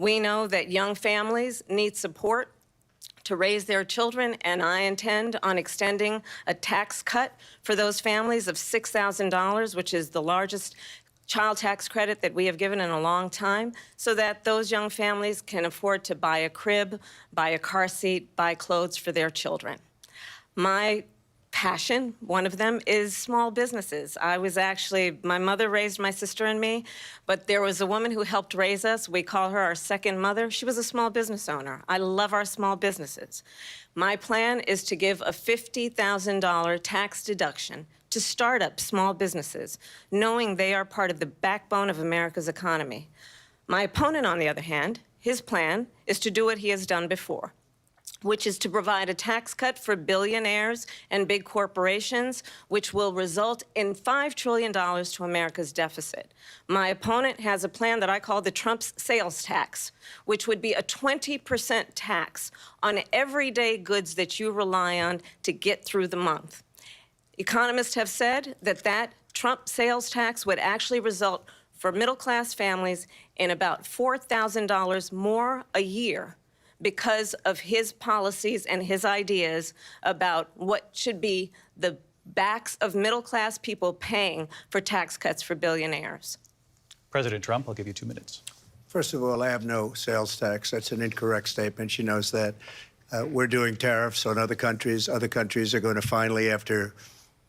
We know that young families need support to raise their children, and I intend on extending a tax cut for those families of $6,000, which is the largest child tax credit that we have given in a long time, so that those young families can afford to buy a crib, buy a car seat, buy clothes for their children. My passion, one of them, is small businesses. My mother raised my sister and me, but there was a woman who helped raise us. We call her our second mother. She was a small business owner. I love our small businesses. My plan is to give a $50,000 tax deduction to startup small businesses, knowing they are part of the backbone of America's economy. My opponent, on the other hand, his plan is to do what he has done before, which is to provide a tax cut for billionaires and big corporations, which will result in $5 trillion to America's deficit. My opponent has a plan that I call the Trump's sales tax, which would be a 20% tax on everyday goods that you rely on to get through the month. Economists have said that that Trump sales tax would actually result for middle-class families in about $4,000 more a year because of his policies and his ideas about what should be the backs of middle-class people paying for tax cuts for billionaires. President Trump, I'll give you 2 minutes. First of all, I have no sales tax. That's an incorrect statement. She knows that. We're doing tariffs on other countries. Other countries are going to finally, after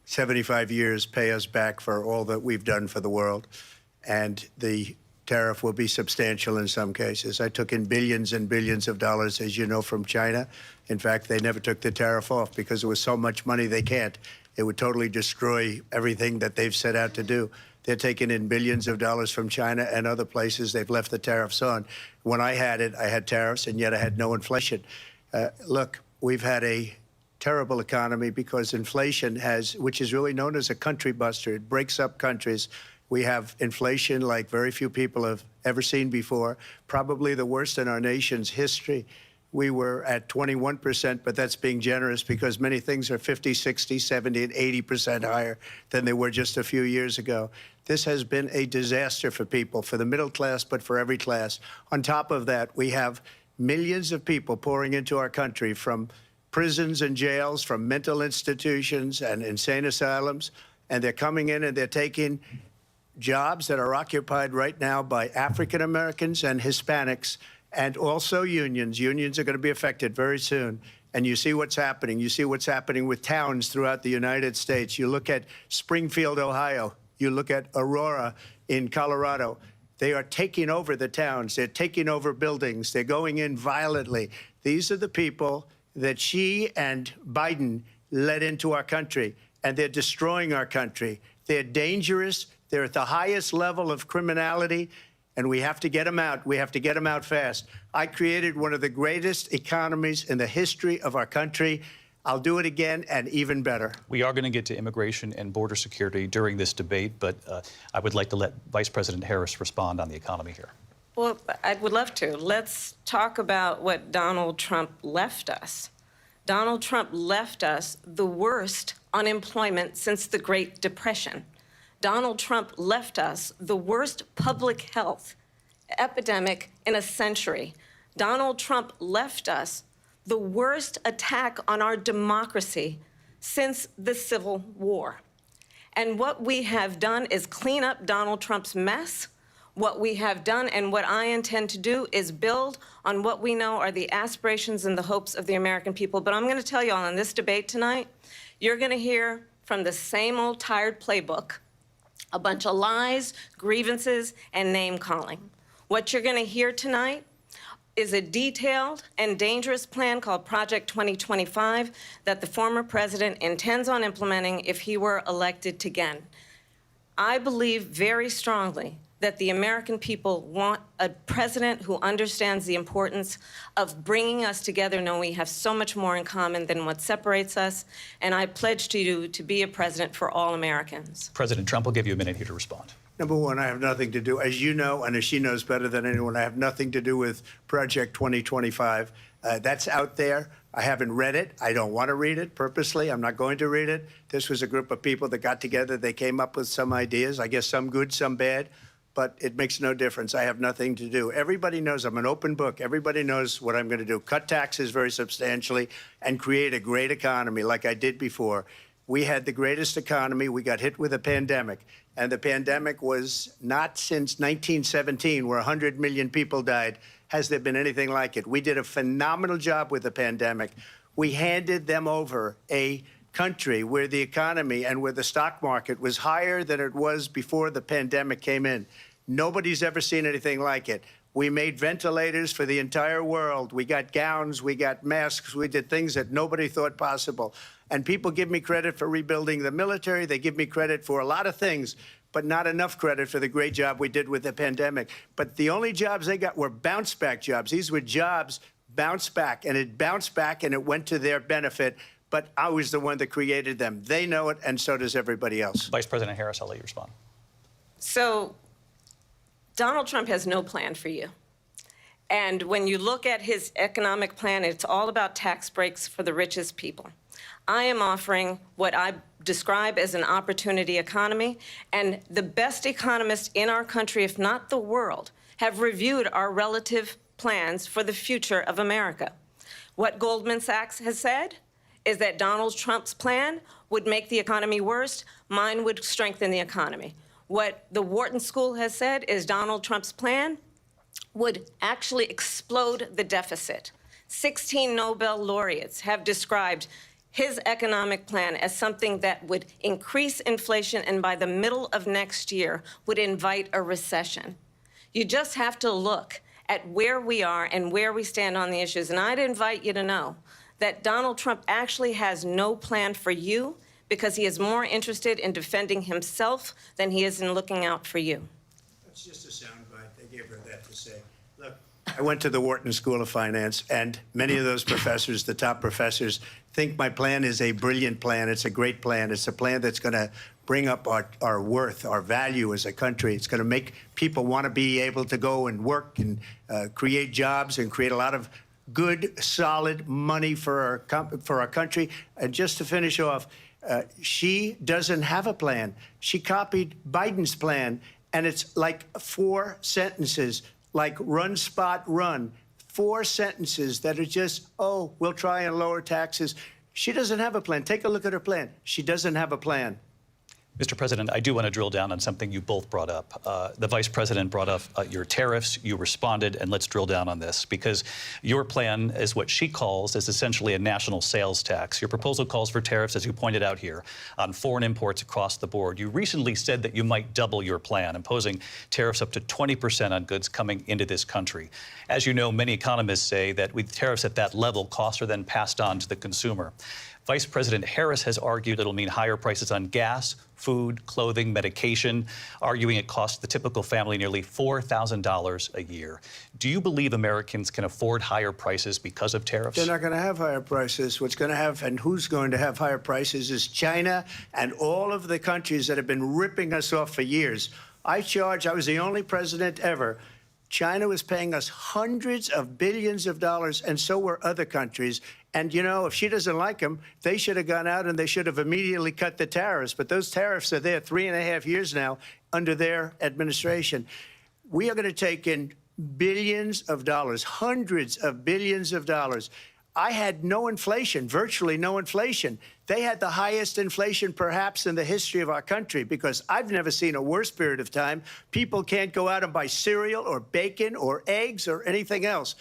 75 years, pay us back for all that we've done for the world. And the tariff will be substantial in some cases. I took in billions and billions of dollars, as you know, from China. In fact, they never took the tariff off because there was so much money they can't. It would totally destroy everything that they've set out to do. They're taking in billions of dollars from China and other places. They've left the tariffs on. When I had it, I had tariffs, and yet I had no inflation. Look, we've had a terrible economy because inflation which is really known as a country buster. It breaks up countries. We have inflation like very few people have ever seen before, probably the worst in our nation's history. We were at 21%, but that's being generous because many things are 50, 60, 70, and 80% higher than they were just a few years ago. This has been a disaster for people, for the middle class, but for every class. On top of that, we have millions of people pouring into our country from prisons and jails, from mental institutions and insane asylums, and they're coming in and they're taking jobs that are occupied right now by African Americans and Hispanics, and also unions. Unions are going to be affected very soon. And you see what's happening. You see what's happening with towns throughout the United States. You look at Springfield, Ohio. You look at Aurora in Colorado. They are taking over the towns. They're taking over buildings. They're going in violently. These are the people that Xi and Biden led into our country, and they're destroying our country. They're dangerous. They're at the highest level of criminality, and we have to get them out. We have to get them out fast. I created one of the greatest economies in the history of our country. I'll do it again and even better. We are going to get to immigration and border security during this debate, but I would like to let Vice President Harris respond on the economy here. Well, I would love to. Let's talk about what Donald Trump left us. Donald Trump left us the worst unemployment since the Great Depression. Donald Trump left us the worst public health epidemic in a century. Donald Trump left us the worst attack on our democracy since the Civil War. And what we have done is clean up Donald Trump's mess. What we have done and what I intend to do is build on what we know are the aspirations and the hopes of the American people. But I'm going to tell you all in this debate tonight, you're going to hear from the same old tired playbook, a bunch of lies, grievances, and name-calling. What you're going to hear tonight is a detailed and dangerous plan called Project 2025 that the former president intends on implementing if he were elected again. I believe very strongly that the American people want a president who understands the importance of bringing us together, knowing we have so much more in common than what separates us. And I pledge to you to be a president for all Americans. President Trump will give you a minute here to respond. Number one, I have nothing to do, as you know, and as she knows better than anyone, I have nothing to do with Project 2025. That's out there. I haven't read it. I don't want to read it purposely. I'm not going to read it. This was a group of people that got together. They came up with some ideas, I guess some good, some bad. but it makes no difference. I have nothing to do. Everybody knows I'm an open book. Everybody knows what I'm going to do. Cut taxes very substantially and create a great economy like I did before. We had the greatest economy. We got hit with a pandemic. And the pandemic was not since 1917, where 100 million people died, has there been anything like it. We did a phenomenal job with the pandemic. We handed them over a country where the economy and where the stock market was higher than it was before the pandemic came in. Nobody's ever seen anything like it. We made ventilators for the entire world. We got gowns, we got masks, we did things that nobody thought possible. And people give me credit for rebuilding the military. They give me credit for a lot of things, but not enough credit for the great job we did with the pandemic. But the only jobs they got were bounce back jobs. These were jobs bounced back, and it bounced back and it went to their benefit. But I was the one that created them. They know it, and so does everybody else. Vice President Harris, I'll let you respond. So Donald Trump has no plan for you. And when you look at his economic plan, it's all about tax breaks for the richest people. I am offering what I describe as an opportunity economy, and the best economists in our country, if not the world, have reviewed our relative plans for the future of America. What Goldman Sachs has said is that Donald Trump's plan would make the economy worse, mine would strengthen the economy. What the Wharton School has said is Donald Trump's plan would actually explode the deficit. 16 Nobel laureates have described his economic plan as something that would increase inflation and by the middle of next year would invite a recession. You just have to look at where we are and where we stand on the issues. And I'd invite you to know that Donald Trump actually has no plan for you because he is more interested in defending himself than he is in looking out for you. That's just a soundbite. They gave her that to say. Look, I went to the Wharton School of Finance, and many of those professors, the top professors, think my plan is a brilliant plan. It's a great plan. It's a plan that's going to bring up our worth, our value as a country. It's going to make people want to be able to go and work and create jobs and create a lot of good, solid money for our country. And just to finish off, she doesn't have a plan. She copied Biden's plan, and it's like 4 sentences, like run, spot, run. 4 sentences that are just, oh, we'll try and lower taxes. She doesn't have a plan. Take a look at her plan. She doesn't have a plan. Mr. President, I do want to drill down on something you both brought up. The Vice President brought up your tariffs. You responded, and let's drill down on this, because your plan is what she calls is essentially a national sales tax. Your proposal calls for tariffs, as you pointed out here, on foreign imports across the board. You recently said that you might double your plan, imposing tariffs up to 20% on goods coming into this country. As you know, many economists say that with tariffs at that level, costs are then passed on to the consumer. Vice President Harris has argued it'll mean higher prices on gas, food, clothing, medication, arguing it costs the typical family nearly $4,000 a year. Do you believe Americans can afford higher prices because of tariffs? They're not going to have higher prices. What's going to have and who's going to have higher prices is China and all of the countries that have been ripping us off for years. I was the only president ever. China was paying us hundreds of billions of dollars, and so were other countries. And, you know, if she doesn't like them, they should have gone out and they should have immediately cut the tariffs. But those tariffs are there 3.5 years now under their administration. We are going to take in billions of dollars, hundreds of billions of dollars. I had no inflation, virtually no inflation. They had the highest inflation perhaps in the history of our country, because I've never seen a worse period of time. People can't go out and buy cereal or bacon or eggs or anything else.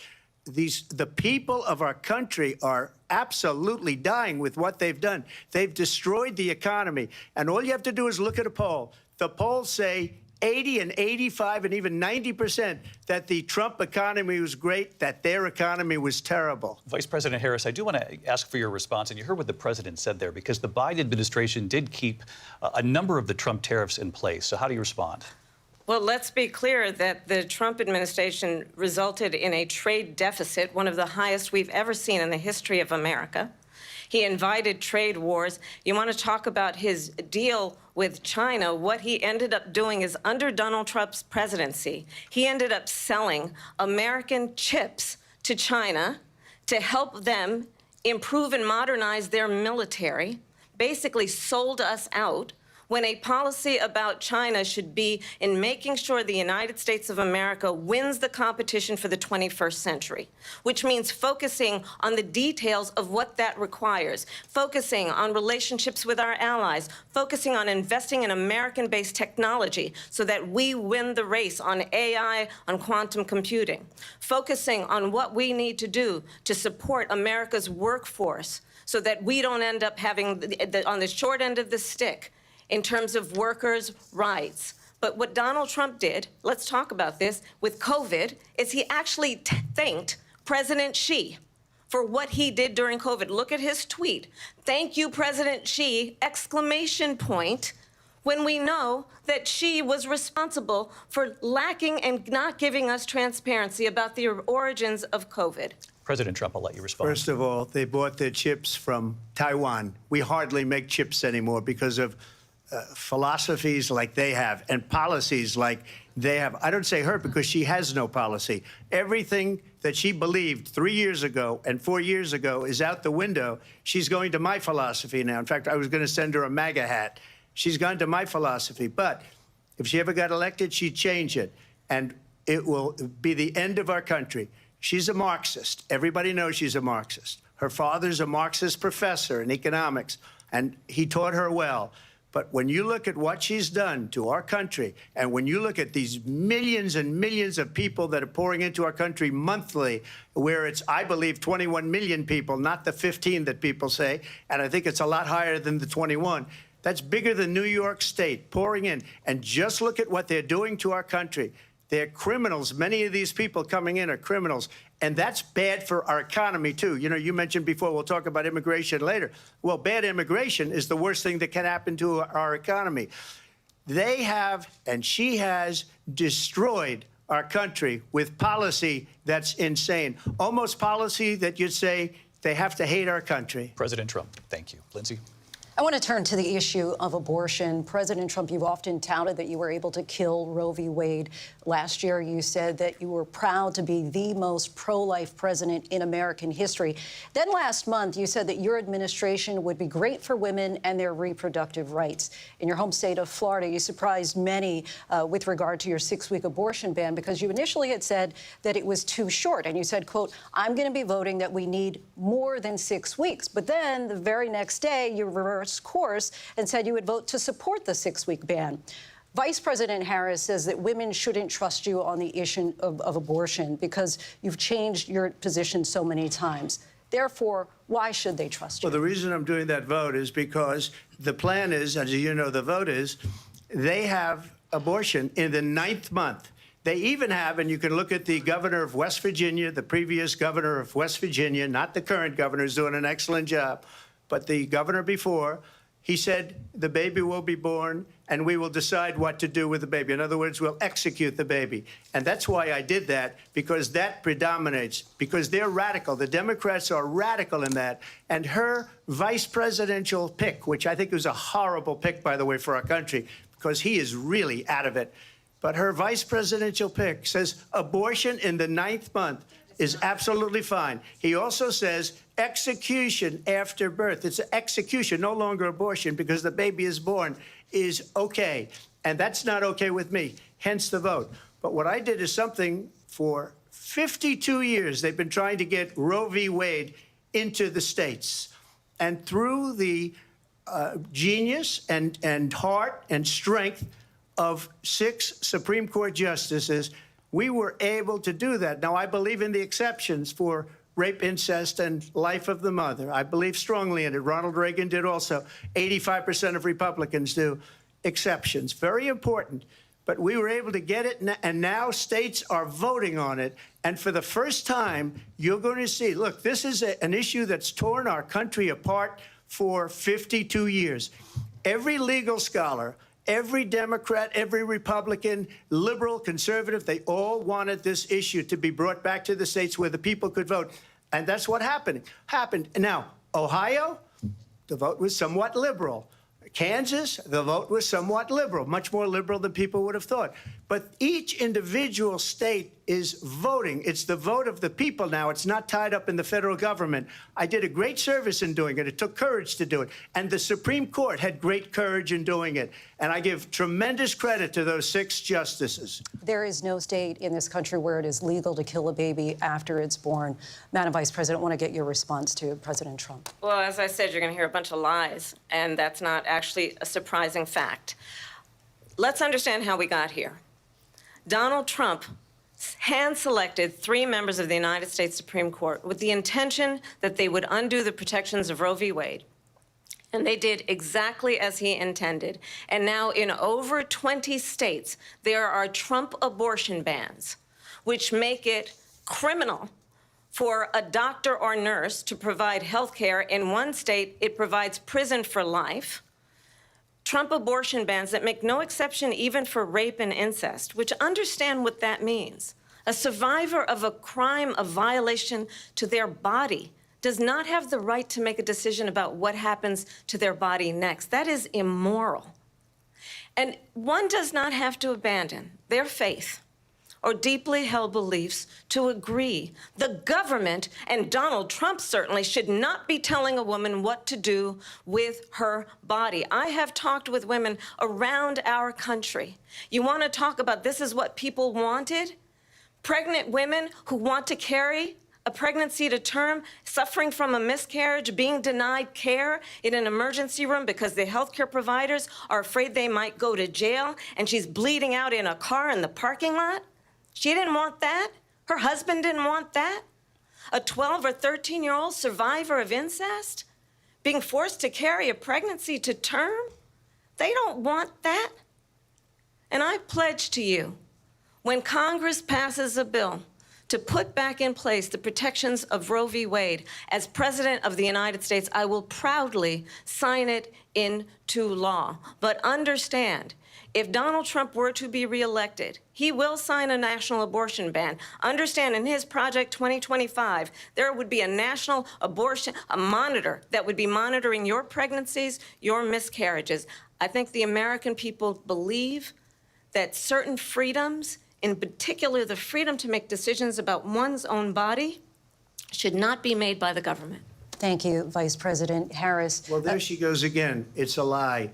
The people of our country are absolutely dying with what they've done. They've destroyed the economy. And all you have to do is look at a poll. The polls say 80 and 85 and even 90% that the Trump economy was great, that their economy was terrible. Vice President Harris, I do want to ask for your response, and you heard what the president said there, because the Biden administration did keep a number of the Trump tariffs in place. So how do you respond? Well, let's be clear that the Trump administration resulted in a trade deficit, one of the highest we've ever seen in the history of America. He invited trade wars. You want to talk about his deal with China? What he ended up doing is, under Donald Trump's presidency, he ended up selling American chips to China to help them improve and modernize their military, basically sold us out when a policy about China should be in making sure the United States of America wins the competition for the 21st century, which means focusing on the details of what that requires, focusing on relationships with our allies, focusing on investing in American-based technology so that we win the race on AI, on quantum computing, focusing on what we need to do to support America's workforce so that we don't end up having on the short end of the stick in terms of workers' rights. But what Donald Trump did, let's talk about this, with COVID, is he actually thanked President Xi for what he did during COVID. Look at his tweet. Thank you, President Xi, exclamation point, when we know that Xi was responsible for lacking and not giving us transparency about the origins of COVID. President Trump, I'll let you respond. First of all, they bought their chips from Taiwan. We hardly make chips anymore because of philosophies like they have and policies like they have. I don't say her because she has no policy. Everything that she believed 3 years ago and 4 years ago is out the window. She's going to my philosophy now. In fact, I was going to send her a MAGA hat. She's gone to my philosophy. But if she ever got elected, she'd change it. And it will be the end of our country. She's a Marxist. Everybody knows she's a Marxist. Her father's a Marxist professor in economics, and he taught her well. But when you look at what she's done to our country, and when you look at these millions and millions of people that are pouring into our country monthly, where it's, I believe, 21 million people, not the 15 that people say, and I think it's a lot higher than the 21, that's bigger than New York State pouring in. And just look at what they're doing to our country. They're criminals. Many of these people coming in are criminals. And that's bad for our economy, too. You know, you mentioned before, we'll talk about immigration later. Well, bad immigration is the worst thing that can happen to our economy. They have, and she has, destroyed our country with policy that's insane. Almost policy that you'd say they have to hate our country. President Trump, thank you. Lindsay? I want to turn to the issue of abortion. President Trump, you've often touted that you were able to kill Roe v. Wade. Last year, you said that you were proud to be the most pro-life president in American history. Then last month, you said that your administration would be great for women and their reproductive rights. In your home state of Florida, you surprised many with regard to your 6-week abortion ban because you initially had said that it was too short. And you said, quote, I'm going to be voting that we need more than 6 weeks. But then the very next day, you reversed course and said you would vote to support the 6-week ban. Vice President Harris says that women shouldn't trust you on the issue of abortion because you've changed your position so many times. Therefore, why should they trust you? Well, the reason I'm doing that vote is because the plan is, as you know, the vote is, they have abortion in the 9th month. They even have, and you can look at the governor of West Virginia, the previous governor of West Virginia, not the current governor, is doing an excellent job, but the governor before, he said the baby will be born and we will decide what to do with the baby. In other words, we'll execute the baby. And that's why I did that, because that predominates, because they're radical. The Democrats are radical in that. And her vice presidential pick, which I think was a horrible pick, by the way, for our country, because he is really out of it. But her vice presidential pick says abortion in the 9th month is absolutely fine. He also says execution after birth. It's execution, no longer abortion, because the baby is born, is okay. And that's not okay with me, hence the vote. But what I did is something for 52 years. They've been trying to get Roe v. Wade into the states. And through the genius and heart and strength of 6 Supreme Court justices, we were able to do that. Now, I believe in the exceptions for rape, incest, and life of the mother. I believe strongly in it. Ronald Reagan did also. 85% of Republicans do. Exceptions. Very important. But we were able to get it, and now states are voting on it. And for the first time, you're going to see, look, this is an issue that's torn our country apart for 52 years. Every legal scholar, every Democrat, every Republican, liberal, conservative, they all wanted this issue to be brought back to the states where the people could vote. And that's what happened. Now, Ohio, the vote was somewhat liberal. Kansas, the vote was somewhat liberal, much more liberal than people would have thought. But each individual state is voting. It's the vote of the people now. It's not tied up in the federal government. I did a great service in doing it. It took courage to do it. And the Supreme Court had great courage in doing it. And I give tremendous credit to those 6 justices. There is no state in this country where it is legal to kill a baby after it's born. Madam Vice President, I want to get your response to President Trump. Well, as I said, you're going to hear a bunch of lies, and that's not actually a surprising fact. Let's understand how we got here. Donald Trump hand-selected 3 members of the United States Supreme Court with the intention that they would undo the protections of Roe v. Wade. And they did exactly as he intended. And now in over 20 states, there are Trump abortion bans, which make it criminal for a doctor or nurse to provide health care. In one state, it provides prison for life. Trump abortion bans that make no exception even for rape and incest, which understand what that means. A survivor of a crime of violation to their body does not have the right to make a decision about what happens to their body next. That is immoral. And one does not have to abandon their faith or deeply held beliefs to agree. The government, and Donald Trump certainly, should not be telling a woman what to do with her body. I have talked with women around our country. You want to talk about this is what people wanted? Pregnant women who want to carry a pregnancy to term, suffering from a miscarriage, being denied care in an emergency room because the healthcare providers are afraid they might go to jail, and she's bleeding out in a car in the parking lot. She didn't want that. Her husband didn't want that. A 12 or 13-year-old survivor of incest being forced to carry a pregnancy to term. They don't want that. And I pledge to you, when Congress passes a bill to put back in place the protections of Roe v. Wade, as President of the United States, I will proudly sign it into law. But understand, if Donald Trump were to be reelected, he will sign a national abortion ban. Understand, in his Project 2025, there would be a national abortion, a monitor that would be monitoring your pregnancies, your miscarriages. I think the American people believe that certain freedoms, in particular the freedom to make decisions about one's own body, should not be made by the government. Thank you, Vice President Harris. Well, there she goes again. It's a lie.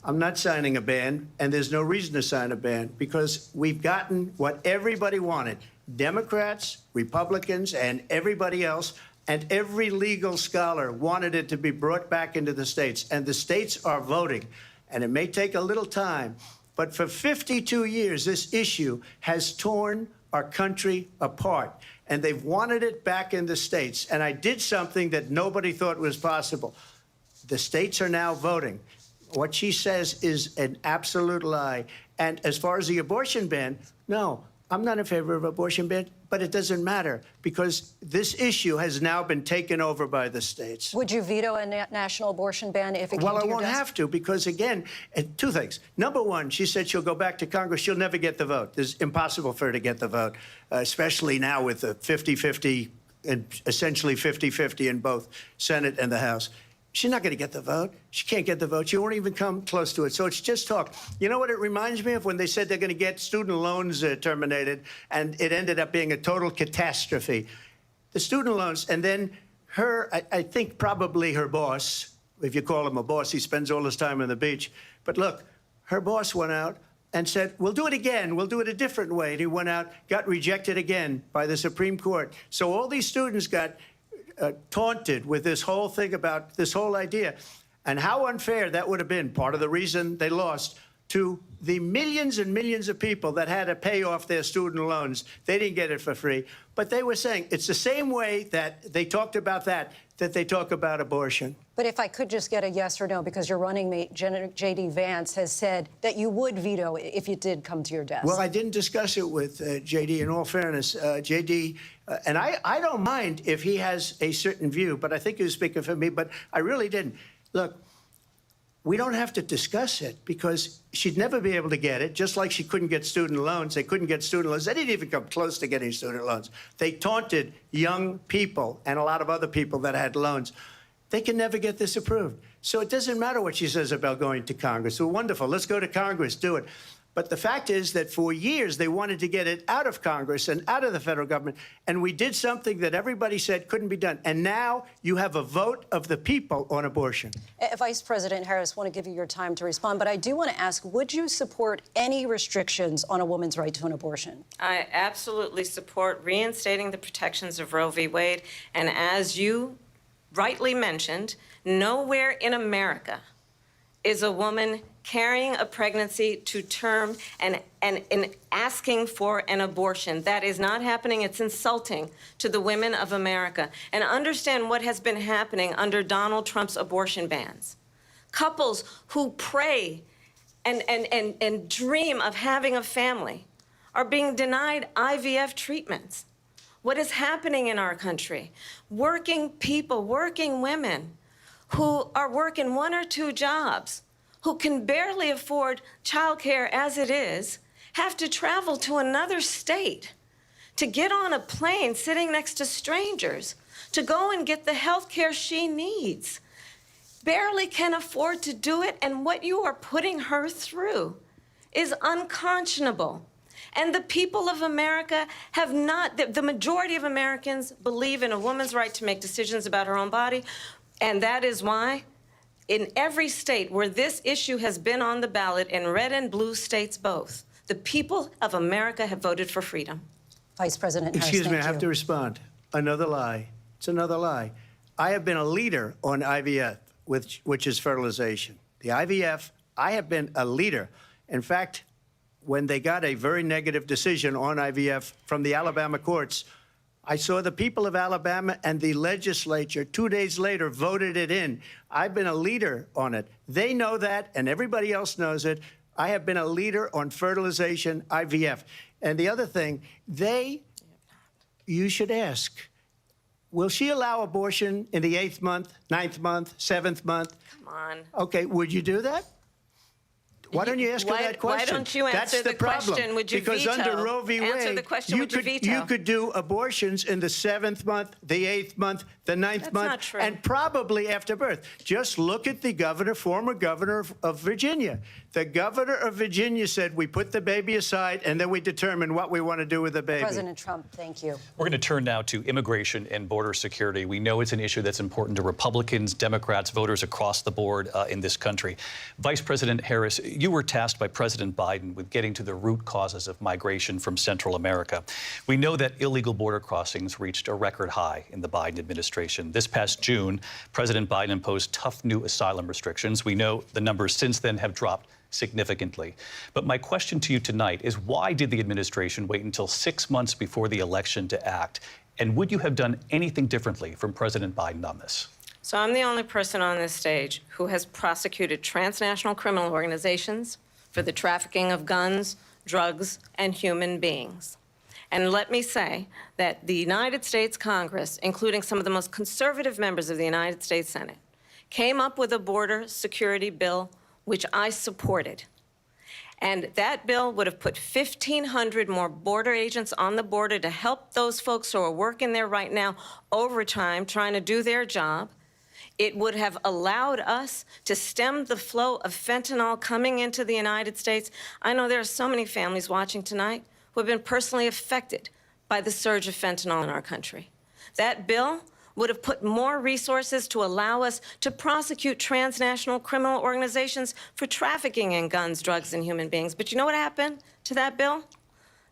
I'm not signing a ban, and there's no reason to sign a ban because we've gotten what everybody wanted. Democrats, Republicans, and everybody else, and every legal scholar wanted it to be brought back into the states, and the states are voting. And it may take a little time, but for 52 years, this issue has torn our country apart, and they've wanted it back in the states. And I did something that nobody thought was possible. The states are now voting. What she says is an absolute lie. And as far as the abortion ban, no, I'm not in favor of abortion ban, but it doesn't matter because this issue has now been taken over by the states. Would you veto a national abortion ban if it came to your desk? Well, I won't have to because, again, 2 things. Number one, she said she'll go back to Congress. She'll never get the vote. It's impossible for her to get the vote, especially now with the 50-50 and essentially 50-50 in both Senate and the House. She's not going to get the vote. She can't get the vote. She won't even come close to it. So it's just talk. You know what it reminds me of? When they said they're going to get student loans terminated, and it ended up being a total catastrophe. The student loans, and then her, I think probably her boss, if you call him a boss, he spends all his time on the beach. But look, her boss went out and said, we'll do it again. We'll do it a different way. And he went out, got rejected again by the Supreme Court. So all these students got taunted with this whole thing about this whole idea. And how unfair that would have been, part of the reason they lost, to the millions and millions of people that had to pay off their student loans. They didn't get it for free. But they were saying it's the same way that they talked about that they talk about abortion. But if I could just get a yes or no, because your running mate, J.D. Vance, has said that you would veto it if it did come to your desk. Well, I didn't discuss it with J.D. In all fairness, J.D., and I don't mind if he has a certain view, but I think he was speaking for me, but I really didn't. Look, we don't have to discuss it because she'd never be able to get it, just like she couldn't get student loans. They couldn't get student loans. They didn't even come close to getting student loans. They taunted young people and a lot of other people that had loans. They can never get this approved. So it doesn't matter what she says about going to Congress. Well, wonderful. Let's go to Congress. Do it. But the fact is that for years they wanted to get it out of Congress and out of the federal government, and we did something that everybody said couldn't be done. And now you have a vote of the people on abortion. Vice President Harris, I want to give you your time to respond, but I do want to ask, would you support any restrictions on a woman's right to an abortion? I absolutely support reinstating the protections of Roe v. Wade. And as you rightly mentioned, nowhere in America is a woman carrying a pregnancy to term and asking for an abortion. That is not happening. It's insulting to the women of America. And understand what has been happening under Donald Trump's abortion bans. Couples who pray and dream of having a family are being denied IVF treatments. What is happening in our country? Working people, working women who are working 1 or 2 jobs, who can barely afford childcare as it is, have to travel to another state to get on a plane sitting next to strangers to go and get the health care she needs. Barely can afford to do it, and what you are putting her through is unconscionable. And the people of America have not, the majority of Americans believe in a woman's right to make decisions about her own body, and that is why in every state where this issue has been on the ballot, in red and blue states both, the people of America have voted for freedom. Vice President Harris, Excuse me, I thank have you. to respond. Another lie. It's another lie. I have been a leader on IVF, which is fertilization. The IVF, I have been a leader. In fact, when they got a very negative decision on IVF from the Alabama courts, I saw the people of Alabama and the legislature 2 days later voted it in. I've been a leader on it. They know that, and everybody else knows it. I have been a leader on fertilization, IVF. And the other thing, you should ask, will she allow abortion in the 8th month, 9th month, 7th month? Come on. Okay, would you do that? Why don't you ask her that question? Why don't you answer the question? Would you because veto? under Roe v. Wade, Answer the question, would you veto? you could do abortions in the 7th month, the 8th month, the 9th That's month, not true. and probably after birth. Just look at the governor, former governor of Virginia. The governor of Virginia said, we put the baby aside, and then we determine what we want to do with the baby. President Trump, thank you. We're going to turn now to immigration and border security. We know it's an issue that's important to Republicans, Democrats, voters across the board in this country. Vice President Harris, you were tasked by President Biden with getting to the root causes of migration from Central America. We know that illegal border crossings reached a record high in the Biden administration. This past June, President Biden imposed tough new asylum restrictions. We know the numbers since then have dropped significantly. But my question to you tonight is, why did the administration wait until 6 months before the election to act? And would you have done anything differently from President Biden on this? So I'm the only person on this stage who has prosecuted transnational criminal organizations for the trafficking of guns, drugs, and human beings. And let me say that the United States Congress, including some of the most conservative members of the United States Senate, came up with a border security bill which I supported. And that bill would have put 1,500 more border agents on the border to help those folks who are working there right now overtime, trying to do their job. It would have allowed us to stem the flow of fentanyl coming into the United States. I know there are so many families watching tonight who have been personally affected by the surge of fentanyl in our country. That bill would have put more resources to allow us to prosecute transnational criminal organizations for trafficking in guns, drugs, and human beings. But you know what happened to that bill?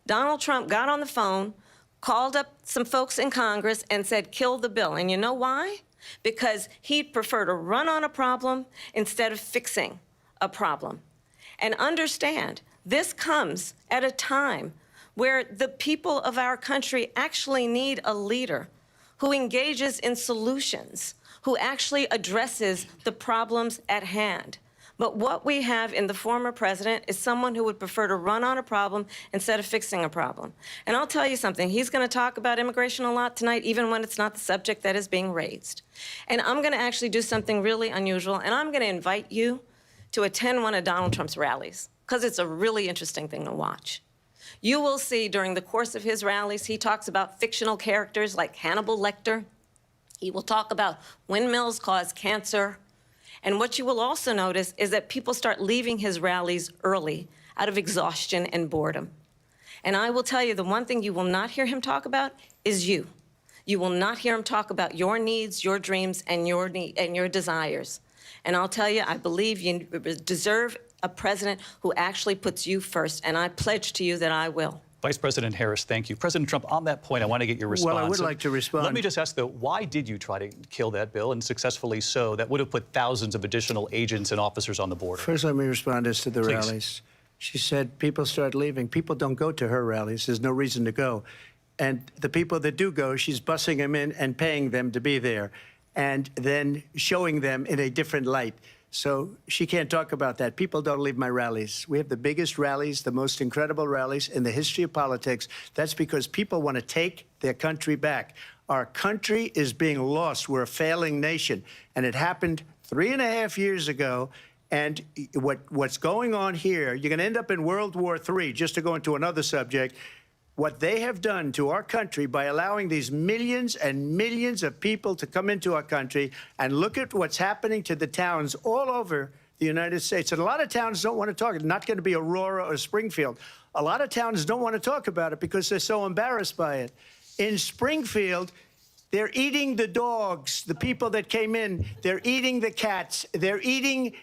Donald Trump got on the phone, called up some folks in Congress, and said, kill the bill. And you know why? Because he'd prefer to run on a problem instead of fixing a problem. And understand, this comes at a time where the people of our country actually need a leader who engages in solutions, who actually addresses the problems at hand. But what we have in the former president is someone who would prefer to run on a problem instead of fixing a problem. And I'll tell you something, he's going to talk about immigration a lot tonight, even when it's not the subject that is being raised. And I'm going to actually do something really unusual, and I'm going to invite you to attend one of Donald Trump's rallies, because it's a really interesting thing to watch. You will see during the course of his rallies, he talks about fictional characters like Hannibal Lecter. He will talk about windmills cause cancer. And what you will also notice is that people start leaving his rallies early out of exhaustion and boredom. And I will tell you, the one thing you will not hear him talk about is you. You will not hear him talk about your needs, your dreams, and your desires. And I'll tell you, I believe you deserve a president who actually puts you first, and I pledge to you that I will. Vice President Harris, thank you. President Trump, on that point, I want to get your response. Well, I would like to respond. Let me just ask, though, why did you try to kill that bill, and successfully so? That would have put thousands of additional agents and officers on the border. First, let me respond as to the Please. rallies. She said people start leaving. People don't go to her rallies. There's no reason to go. And the people that do go, she's bussing them in and paying them to be there, and then showing them in a different light. So she can't talk about that. People don't leave my rallies. We have the biggest rallies, the most incredible rallies in the history of politics. That's because people want to take their country back. Our country is being lost. We're a failing nation. And it happened 3.5 years ago. And what's going on here, you're going to end up in World War III, just to go into another subject. What they have done to our country by allowing these millions and millions of people to come into our country, and look at what's happening to the towns all over the United States. And a lot of towns don't want to talk. It's not going to be Aurora or Springfield. A lot of towns don't want to talk about it because they're so embarrassed by it. In Springfield, they're eating the dogs, the people that came in. They're eating the cats. They're eating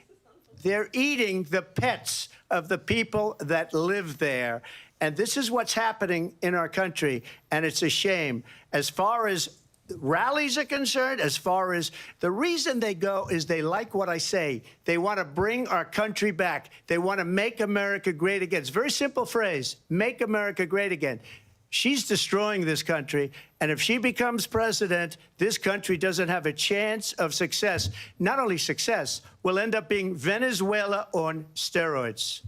the pets of the people that live there. And this is what's happening in our country, and it's a shame. As far as rallies are concerned, as far as the reason they go is they like what I say. They want to bring our country back. They want to make America great again. It's a very simple phrase, make America great again. She's destroying this country, and if she becomes president, this country doesn't have a chance of success. Not only success, we'll end up being Venezuela on steroids.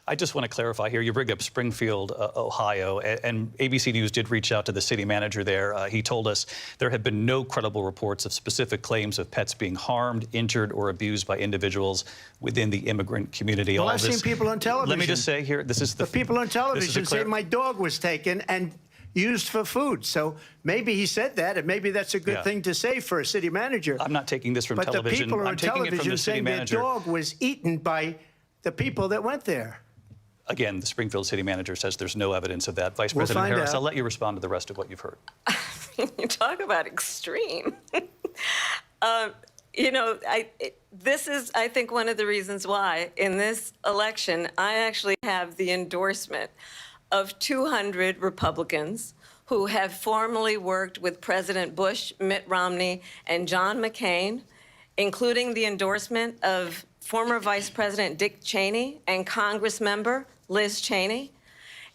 I just want to clarify here. You bring up Springfield, Ohio, and ABC News did reach out to the city manager there. He told us there have been no credible reports of specific claims of pets being harmed, injured, or abused by individuals within the immigrant community. Well, I've seen people on television. Let me just say here, this is the people on television say my dog was taken and used for food. So maybe he said that, and maybe that's a good thing to say for a city manager. I'm not taking this from but television. The people I'm on taking it from television the city saying manager. their dog was eaten by the people that went there. Again, the Springfield city manager says there's no evidence of that. Vice President Harris, I'll let you respond to the rest of what you've heard. You talk about extreme. You know, this is, I think, one of the reasons why in this election I actually have the endorsement of 200 Republicans who have formerly worked with President Bush, Mitt Romney, and John McCain, including the endorsement of former Vice President Dick Cheney and Congress member Liz Cheney.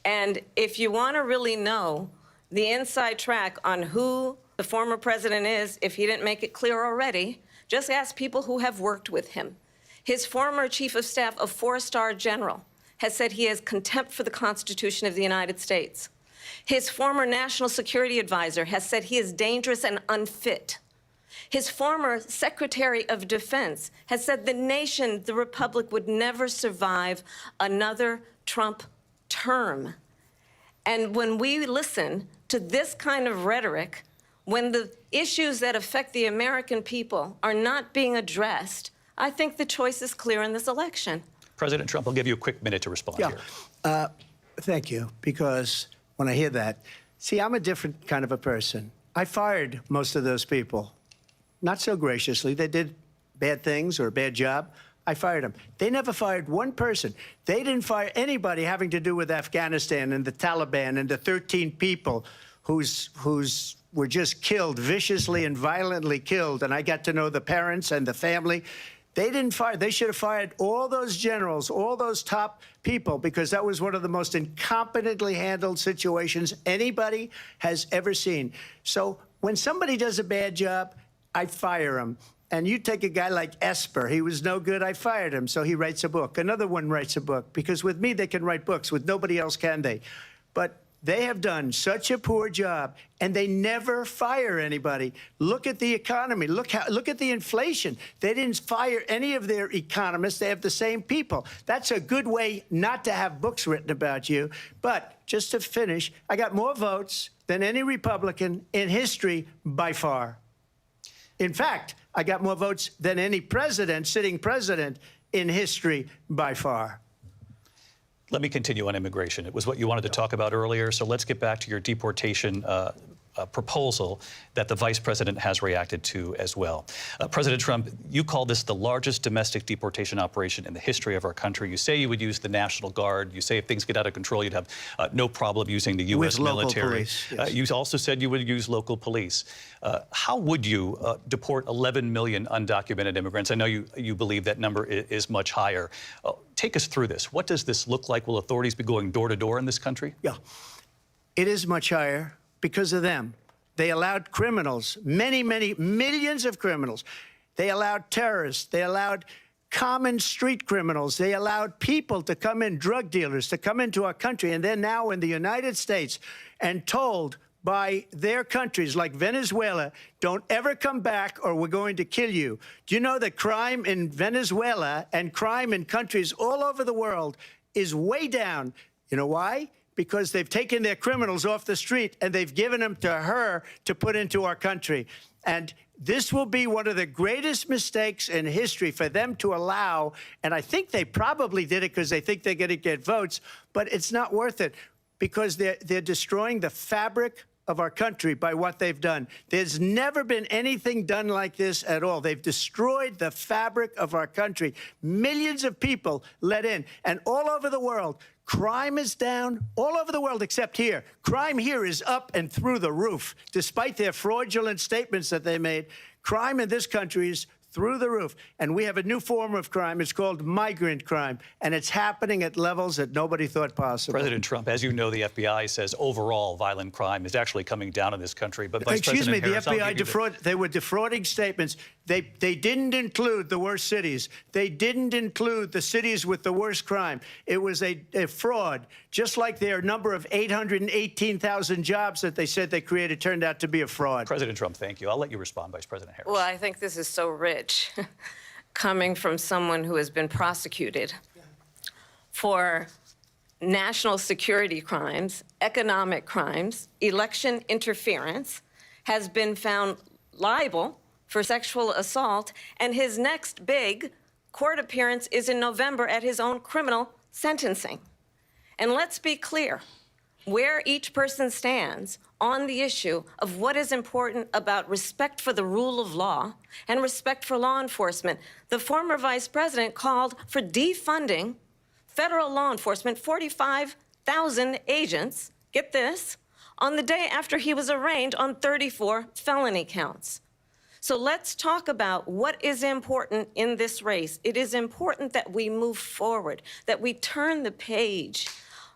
And if you want to really know the inside track on who the former president is, if he didn't make it clear already, just ask people who have worked with him. His former chief of staff, a 4-star general, has said he has contempt for the Constitution of the United States. His former national security advisor has said he is dangerous and unfit. His former Secretary of Defense has said the nation, the republic, would never survive another Trump term. And when we listen to this kind of rhetoric, when the issues that affect the American people are not being addressed, I think the choice is clear in this election. President Trump, I'll give you a quick minute to respond here. Thank you, because when I hear that, see, I'm a different kind of a person. I fired most of those people. Not so graciously. They did bad things or a bad job. I fired them. They never fired one person. They didn't fire anybody having to do with Afghanistan and the Taliban and the 13 people who's were just killed, viciously and violently killed. And I got to know the parents and the family. They didn't fire. They should have fired all those generals, all those top people, because that was one of the most incompetently handled situations anybody has ever seen. So when somebody does a bad job, I fire him. And you take a guy like Esper. He was no good. I fired him. So he writes a book. Another one writes a book. Because with me, they can write books. With nobody else can they. But they have done such a poor job, and they never fire anybody. Look at the economy. Look at the inflation. They didn't fire any of their economists. They have the same people. That's a good way not to have books written about you. But just to finish, I got more votes than any Republican in history by far. In fact, I got more votes than any president, sitting president, in history by far. Let me continue on immigration. It was what you wanted to talk about earlier, so let's get back to your deportation proposal that the vice president has reacted to as well. President Trump, you call this the largest domestic deportation operation in the history of our country. You say you would use the National Guard. You say if things get out of control, you'd have no problem using the U.S. military. Police, yes. You also said you would use local police. How would you deport 11 million undocumented immigrants? I know you believe that number is much higher. Take us through this. What does this look like? Will authorities be going door to door in this country? Yeah, it is much higher because of them. They allowed criminals, many, many millions of criminals. They allowed terrorists. They allowed common street criminals. They allowed people to come in, drug dealers, to come into our country. And they're now in the United States and told by their countries like Venezuela, don't ever come back or we're going to kill you. Do you know that crime in Venezuela and crime in countries all over the world is way down? You know why? Because they've taken their criminals off the street and they've given them to her to put into our country. And this will be one of the greatest mistakes in history for them to allow. And I think they probably did it because they think they're going to get votes, but it's not worth it because they're destroying the fabric of our country by what they've done. There's never been anything done like this at all. They've destroyed the fabric of our country. Millions of people let in, and all over the world, crime is down all over the world except here. Crime here is up and through the roof. Despite their fraudulent statements that they made, crime in this country is through the roof. And we have a new form of crime. It's called migrant crime. And it's happening at levels that nobody thought possible. President Trump, as you know, the FBI says overall violent crime is actually coming down in this country. But Vice President Harris, the FBI they were defrauding statements. They didn't include the worst cities. They didn't include the cities with the worst crime. It was a fraud. Just like their number of 818,000 jobs that they said they created turned out to be a fraud. President Trump, thank you. I'll let you respond, Vice President Harris. Well, I think this is so rich, coming from someone who has been prosecuted for national security crimes, economic crimes, election interference, has been found liable for sexual assault, and his next big court appearance is in November at his own criminal sentencing. And let's be clear, where each person stands on the issue of what is important about respect for the rule of law and respect for law enforcement. The former vice president called for defunding federal law enforcement, 45,000 agents, get this, on the day after he was arraigned on 34 felony counts. So let's talk about what is important in this race. It is important that we move forward, that we turn the page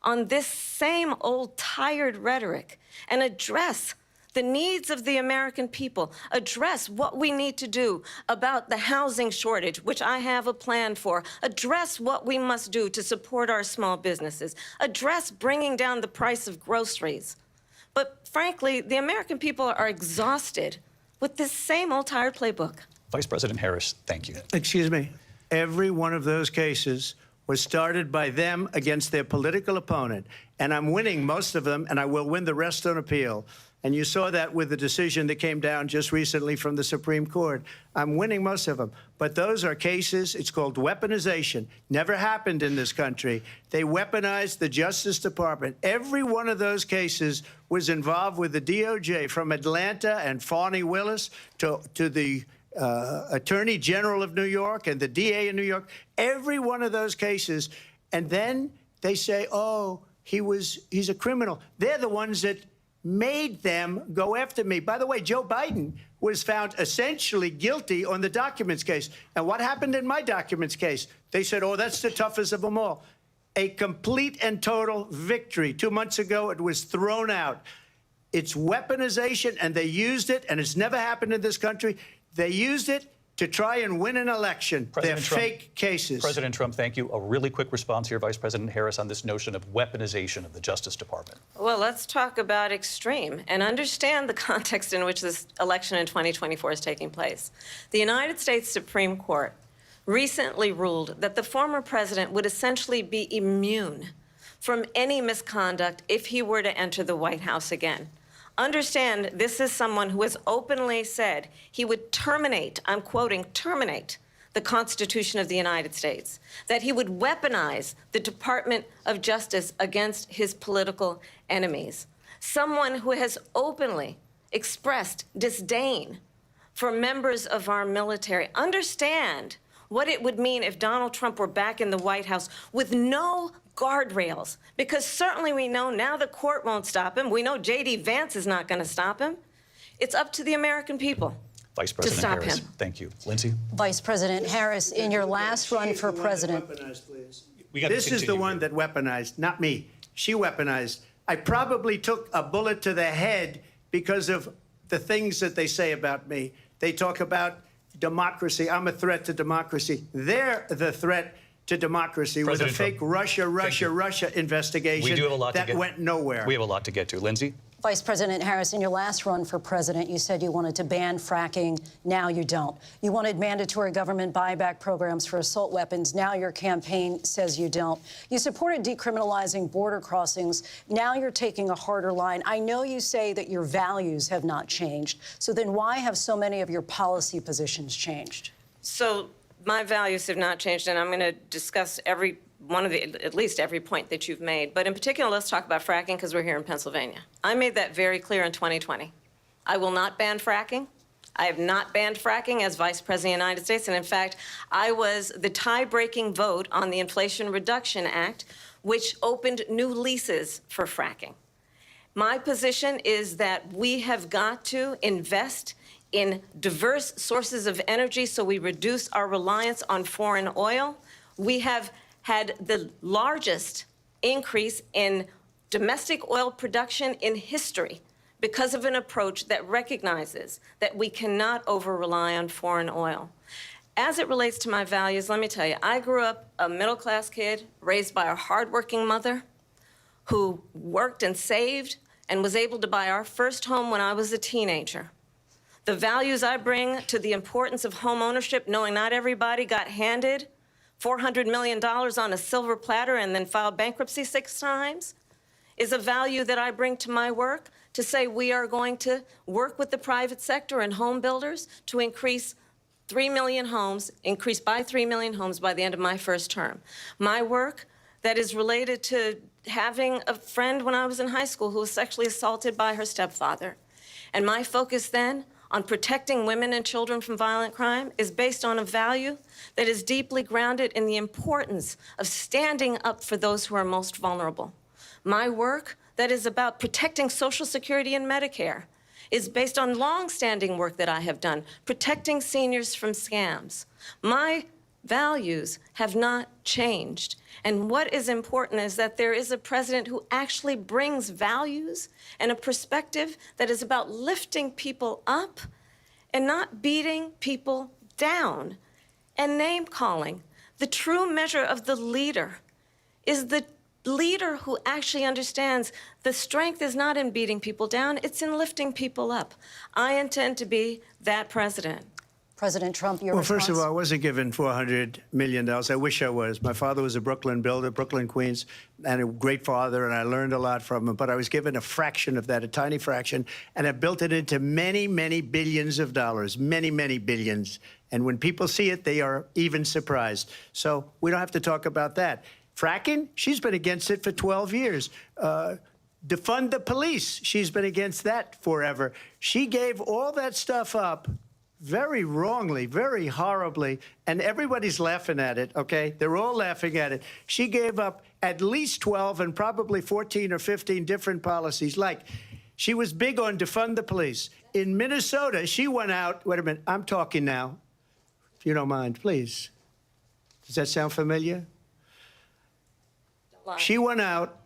on this same old tired rhetoric and address the needs of the American people, address what we need to do about the housing shortage, which I have a plan for, address what we must do to support our small businesses, address bringing down the price of groceries. But frankly, the American people are exhausted with this same old tired playbook. Vice President Harris, thank you. Excuse me. Every one of those cases was started by them against their political opponent. And I'm winning most of them, and I will win the rest on appeal. And you saw that with the decision that came down just recently from the Supreme Court. I'm winning most of them. But those are cases, it's called weaponization. Never happened in this country. They weaponized the Justice Department. Every one of those cases was involved with the DOJ, from Atlanta and Fani Willis to the Attorney General of New York and the DA in New York. Every one of those cases. And then they say, oh, he's a criminal. They're the ones that made them go after me. By the way, Joe Biden was found essentially guilty on the documents case. And what happened in my documents case? They said, oh, that's the toughest of them all. A complete and total victory. 2 months ago, it was thrown out. It's weaponization, and they used it, and it's never happened in this country. They used it to try and win an election. They're fake cases. President Trump, thank you. A really quick response here, Vice President Harris, on this notion of weaponization of the Justice Department. Well, let's talk about extreme and understand the context in which this election in 2024 is taking place. The United States Supreme Court recently ruled that the former president would essentially be immune from any misconduct if he were to enter the White House again. Understand, this is someone who has openly said he would terminate, I'm quoting, terminate the Constitution of the United States, that he would weaponize the Department of Justice against his political enemies. Someone who has openly expressed disdain for members of our military. Understand what it would mean if Donald Trump were back in the White House with no guardrails, because certainly we know now the court won't stop him. We know J.D. Vance is not going to stop him. It's up to the American people. Vice President stop Harris, him. thank you. Lindsay? Vice President Harris, in your last run for president. This is the one that weaponized, not me. She weaponized. I probably took a bullet to the head because of the things that they say about me. They talk about democracy. I'm a threat to democracy. They're the threat to democracy with a fake Russia investigation We do have a lot that went nowhere. We have a lot to get to. Lindsay? Vice President Harris, in your last run for president, you said you wanted to ban fracking. Now you don't. You wanted mandatory government buyback programs for assault weapons. Now your campaign says you don't. You supported decriminalizing border crossings. Now you're taking a harder line. I know you say that your values have not changed. So then why have so many of your policy positions changed? So my values have not changed, and I'm going to discuss at least every point that you've made. But in particular, let's talk about fracking, because we're here in Pennsylvania. I made that very clear in 2020. I will not ban fracking. I have not banned fracking as Vice President of the United States. And in fact, I was the tie-breaking vote on the Inflation Reduction Act, which opened new leases for fracking. My position is that we have got to invest in diverse sources of energy so we reduce our reliance on foreign oil. We have had the largest increase in domestic oil production in history because of an approach that recognizes that we cannot over-rely on foreign oil. As it relates to my values, let me tell you, I grew up a middle-class kid raised by a hardworking mother who worked and saved and was able to buy our first home when I was a teenager. The values I bring to the importance of home ownership, knowing not everybody got handed $400 million on a silver platter and then filed bankruptcy 6 times, is a value that I bring to my work to say we are going to work with the private sector and home builders to increase 3 million homes, increase by 3 million homes by the end of my first term. My work that is related to having a friend when I was in high school who was sexually assaulted by her stepfather. And my focus then on protecting women and children from violent crime is based on a value that is deeply grounded in the importance of standing up for those who are most vulnerable. My work that is about protecting Social Security and Medicare is based on long-standing work that I have done, protecting seniors from scams. My values have not changed. And what is important is that there is a president who actually brings values and a perspective that is about lifting people up and not beating people down and name-calling. The true measure of the leader is the leader who actually understands the strength is not in beating people down, it's in lifting people up. I intend to be that president. President Trump, your Well, first of all, I response? wasn't given $400 million. I wish I was. My father was a Brooklyn builder, Brooklyn, Queens, and a great father, and I learned a lot from him. But I was given a fraction of that, a tiny fraction, and I built it into many, many billions of dollars, many, many billions. And when people see it, they are even surprised. So we don't have to talk about that. Fracking, she's been against it for 12 years. Defund the police, she's been against that forever. She gave all that stuff up very wrongly, very horribly, and everybody's laughing at it, okay? They're all laughing at it. She gave up at least 12 and probably 14 or 15 different policies. Like, she was big on defund the police. In Minnesota, she went out, wait a minute, I'm talking now, if you don't mind, please. Does that sound familiar? She went out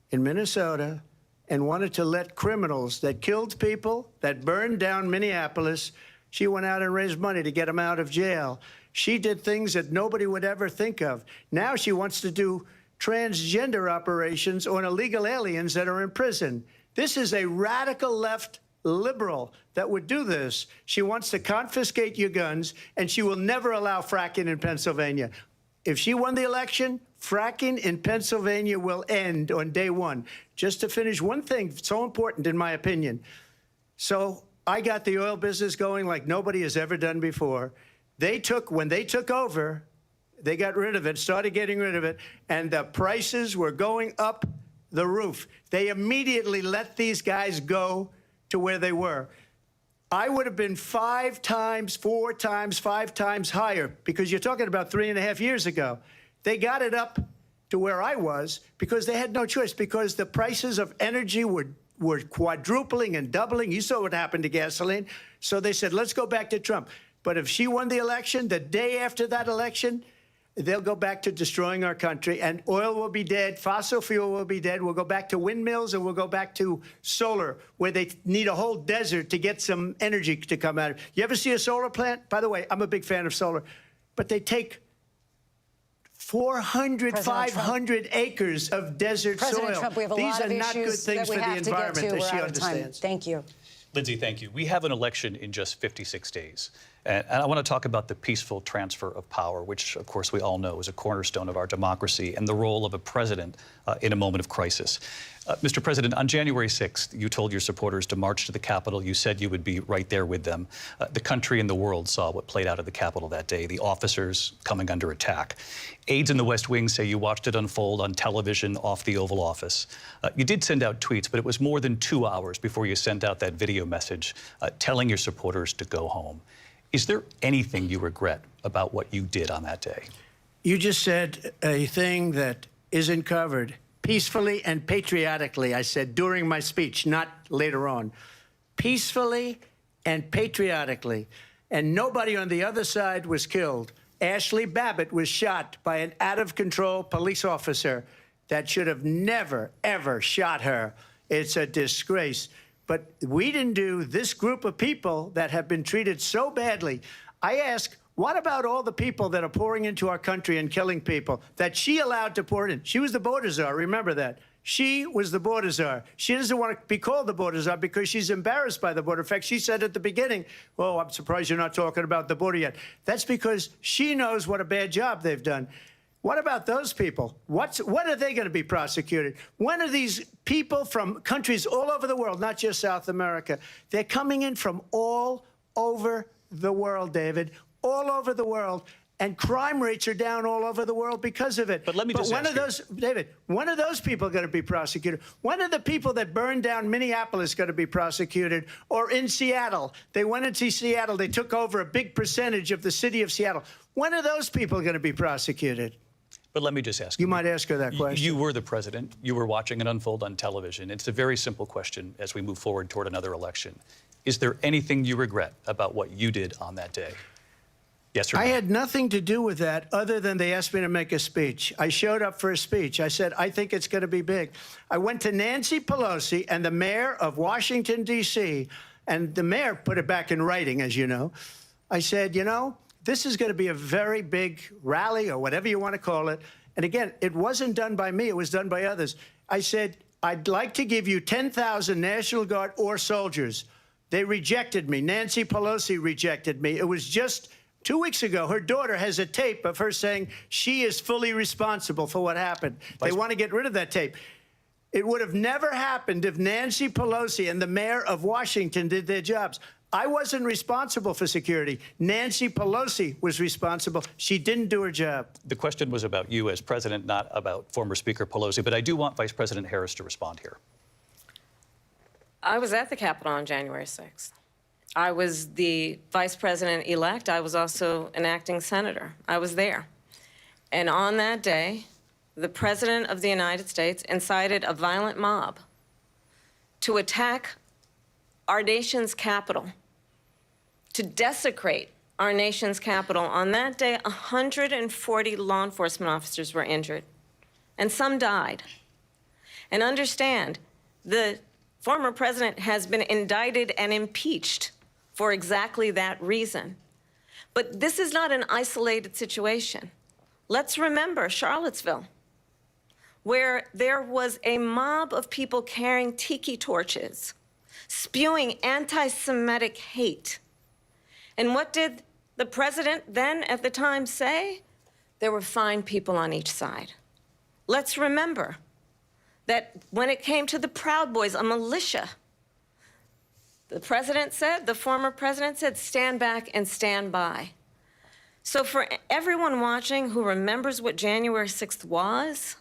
in Minnesota and wanted to let criminals that killed people, that burned down Minneapolis, she went out and raised money to get them out of jail. She did things that nobody would ever think of. Now she wants to do transgender operations on illegal aliens that are in prison. This is a radical left liberal that would do this. She wants to confiscate your guns, and she will never allow fracking in Pennsylvania. If she won the election, fracking in Pennsylvania will end on day one. Just to finish, one thing so important in my opinion. So I got the oil business going like nobody has ever done before. When they took over, they got rid of it, started getting rid of it, and the prices were going up the roof. They immediately let these guys go to where they were. I would have been 5 times, 4 times, 5 times higher, because you're talking about 3.5 years ago. They got it up to where I was because they had no choice, because the prices of energy were quadrupling and doubling. You saw what happened to gasoline. So they said, let's go back to Trump. But if she won the election, the day after that election, they'll go back to destroying our country, and oil will be dead, fossil fuel will be dead. We'll go back to windmills, and we'll go back to solar, where they need a whole desert to get some energy to come out of it. You ever see a solar plant? By the way, I'm a big fan of solar, but they take 400, 500 acres of desert President soil. Trump, we have a These lot are of not good issues things that we for the have to get environment, to. as We're she out of time. understands. Thank you. Lindsay, thank you. We have an election in just 56 days. And I want to talk about the peaceful transfer of power, which, of course, we all know is a cornerstone of our democracy, and the role of a president in a moment of crisis. Mr. President, on January 6th, you told your supporters to march to the Capitol. You said you would be right there with them. The country and the world saw what played out at the Capitol that day, the officers coming under attack. Aides in the West Wing say you watched it unfold on television off the Oval Office. You did send out tweets, but it was more than 2 hours before you sent out that video message telling your supporters to go home. Is there anything you regret about what you did on that day? You just said a thing that isn't covered. Peacefully and patriotically, I said during my speech, not later on. Peacefully and patriotically. And nobody on the other side was killed. Ashley Babbitt was shot by an out-of-control police officer that should have never, ever shot her. It's a disgrace. But we didn't do this group of people that have been treated so badly. I ask, what about all the people that are pouring into our country and killing people that she allowed to pour in? She was the border czar, remember that. She was the border czar. She doesn't want to be called the border czar because she's embarrassed by the border. In fact, she said at the beginning, oh, I'm surprised you're not talking about the border yet. That's because she knows what a bad job they've done. What about those people? When are they going to be prosecuted? When are these people from countries all over the world, not just South America, they're coming in from all over the world, David, all over the world, and crime rates are down all over the world because of it. But let me just ask you, David, when are those people going to be prosecuted? When are the people that burned down Minneapolis going to be prosecuted? Or in Seattle, they went into Seattle, they took over a big percentage of the city of Seattle. When are those people going to be prosecuted? But let me just ask you. You might ask her that question. You were the president. You were watching it unfold on television. It's a very simple question as we move forward toward another election. Is there anything you regret about what you did on that day? Yes or no? I had nothing to do with that other than they asked me to make a speech. I showed up for a speech. I said, I think it's going to be big. I went to Nancy Pelosi and the mayor of Washington, D.C., and the mayor put it back in writing, as you know. I said, you know, this is going to be a very big rally or whatever you want to call it. And again, it wasn't done by me. It was done by others. I said, I'd like to give you 10,000 National Guard or soldiers. They rejected me. Nancy Pelosi rejected me. It was just 2 weeks ago. Her daughter has a tape of her saying she is fully responsible for what happened. They want to get rid of that tape. It would have never happened if Nancy Pelosi and the mayor of Washington did their jobs. I wasn't responsible for security. Nancy Pelosi was responsible. She didn't do her job. The question was about you as president, not about former Speaker Pelosi, but I do want Vice President Harris to respond here. I was at the Capitol on January 6th. I was the vice president-elect. I was also an acting senator. I was there. And on that day, the President of the United States incited a violent mob to attack our nation's capital, to desecrate our nation's capital. On that day, 140 law enforcement officers were injured, and some died. And understand, the former president has been indicted and impeached for exactly that reason. But this is not an isolated situation. Let's remember Charlottesville, where there was a mob of people carrying tiki torches, spewing anti-Semitic hate. And what did the president then at the time say? There were fine people on each side. Let's remember that when it came to the Proud Boys, a militia, The president said, the former president said, stand back and stand by. So for everyone watching who remembers what January 6th was,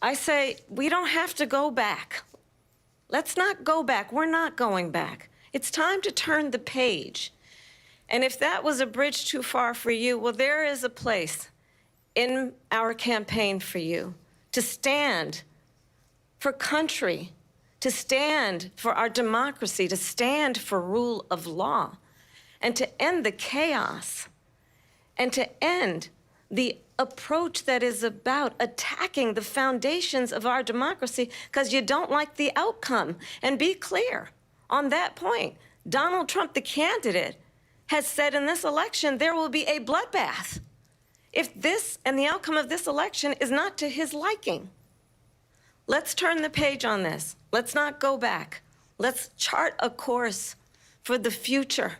I say we don't have to go back. Let's not go back. We're not going back. It's time to turn the page. And if that was a bridge too far for you, well, there is a place in our campaign for you to stand for country, to stand for our democracy, to stand for rule of law, and to end the chaos, and to end the approach that is about attacking the foundations of our democracy because you don't like the outcome. And be clear on that point. Donald Trump, the candidate, has said in this election there will be a bloodbath if this and the outcome of this election is not to his liking. Let's turn the page on this. Let's not go back. Let's chart a course for the future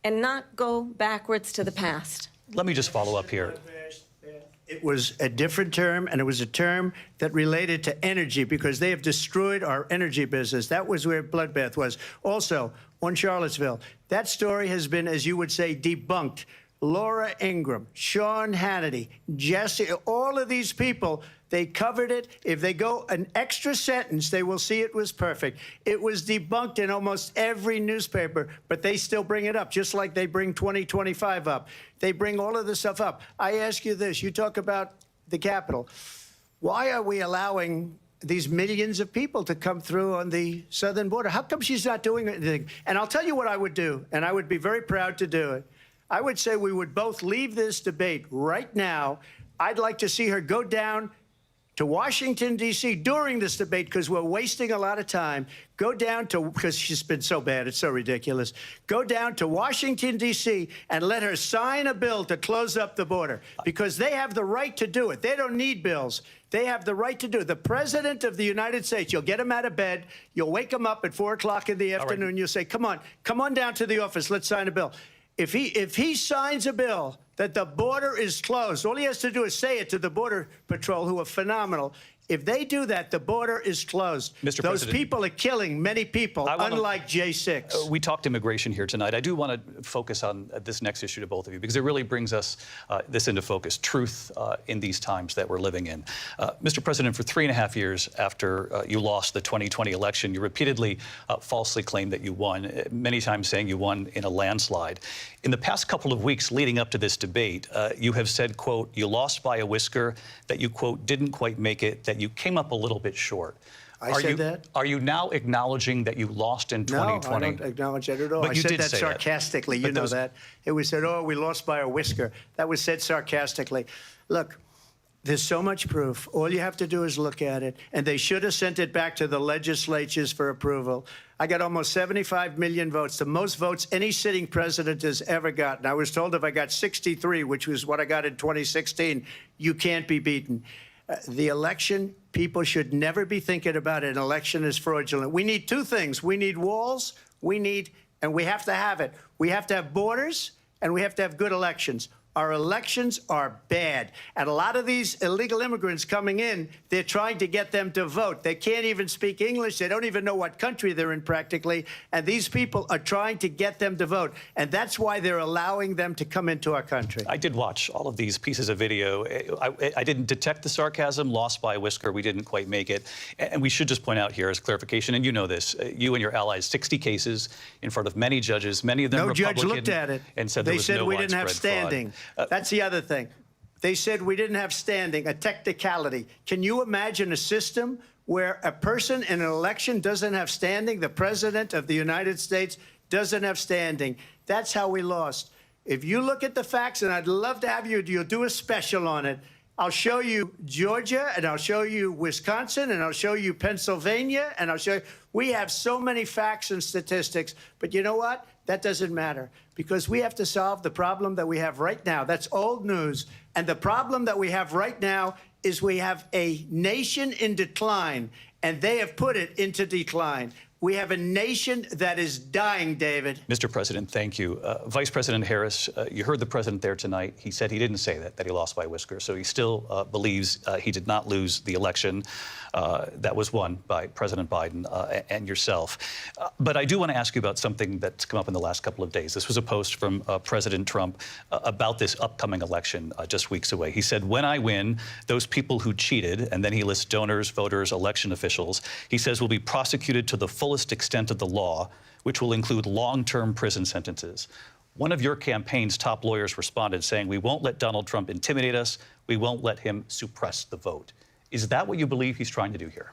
and not go backwards to the past. Let me just follow up here. It was a different term, and it was a term that related to energy because they have destroyed our energy business. That was where bloodbath was. Also, on Charlottesville, that story has been, as you would say, debunked. Laura Ingraham, Sean Hannity, Jesse, all of these people, they covered it. If they go an extra sentence, they will see it was perfect. It was debunked in almost every newspaper, but they still bring it up, just like they bring 2025 up. They bring all of this stuff up. I ask you this. You talk about the Capitol. Why are we allowing these millions of people to come through on the southern border? How come she's not doing anything? And I'll tell you what I would do, and I would be very proud to do it. I would say we would both leave this debate right now. I'd like to see her go down to Washington, D.C. during this debate because we're wasting a lot of time. Go down to, because she's been so bad, it's so ridiculous. Go down to Washington, D.C. and let her sign a bill to close up the border because they have the right to do it. They don't need bills. They have the right to do it. The President of the United States, you'll get him out of bed. You'll wake him up at 4 o'clock in the afternoon. Right. You'll say, come on down to the office. Let's sign a bill. If he signs a bill that the border is closed, all he has to do is say it to the Border Patrol, who are phenomenal. If they do that, the border is closed. Mr. Those President, people are killing many people, unlike J6. We talked immigration here tonight. I do want to focus on this next issue to both of you because it really brings us this into focus, truth in these times that we're living in. Mr. President, for 3.5 years after you lost the 2020 election, you repeatedly falsely claimed that you won, many times saying you won in a landslide. In the past couple of weeks leading up to this debate, you have said, quote, you lost by a whisker, that you, quote, didn't quite make it, that you came up a little bit short. I said that? Are you now acknowledging that you lost in 2020? No, I don't acknowledge that at all. But I you said did that say sarcastically. That. You know that. It was said, oh, we lost by a whisker. That was said sarcastically. Look, there's so much proof. All you have to do is look at it. And they should have sent it back to the legislatures for approval. I got almost 75 million votes, the most votes any sitting president has ever gotten. I was told if I got 63, which was what I got in 2016, you can't be beaten. The election, people should never be thinking about an election as fraudulent. We need two things. We need walls, and we have to have it. We have to have borders, and we have to have good elections. Our elections are bad. And a lot of these illegal immigrants coming in, they're trying to get them to vote. They can't even speak English. They don't even know what country they're in practically. And these people are trying to get them to vote. And that's why they're allowing them to come into our country. I did watch all of these pieces of video. I didn't detect the sarcasm, lost by a whisker. We didn't quite make it. And we should just point out here as clarification, and you know this, you and your allies, 60 cases in front of many judges, many of them no Republican. No judge looked at it. And said there was no we didn't have widespread fraud. standing. That's the other thing. They said we didn't have standing, a technicality. Can you imagine a system where a person in an election doesn't have standing? The President of the United States doesn't have standing. That's how we lost. If you look at the facts, and I'd love to have you'll do a special on it, I'll show you Georgia, and I'll show you Wisconsin, and I'll show you Pennsylvania, and I'll show you. We have so many facts and statistics, but you know what? That doesn't matter because we have to solve the problem that we have right now. That's old news. And the problem that we have right now is we have a nation in decline, and they have put it into decline. We have a nation that is dying, David. Mr. President, thank you. Vice President Harris, you heard the president there tonight. He said he didn't say that he lost by a whisker. So he still believes he did not lose the election that was won by President Biden and yourself. But I do want to ask you about something that's come up in the last couple of days. This was a post from President Trump about this upcoming election just weeks away. He said, when I win, those people who cheated, and then he lists donors, voters, election officials, he says will be prosecuted to the fullest extent of the law, which will include long-term prison sentences. One of your campaign's top lawyers responded saying, we won't let Donald Trump intimidate us. We won't let him suppress the vote. Is that what you believe he's trying to do here?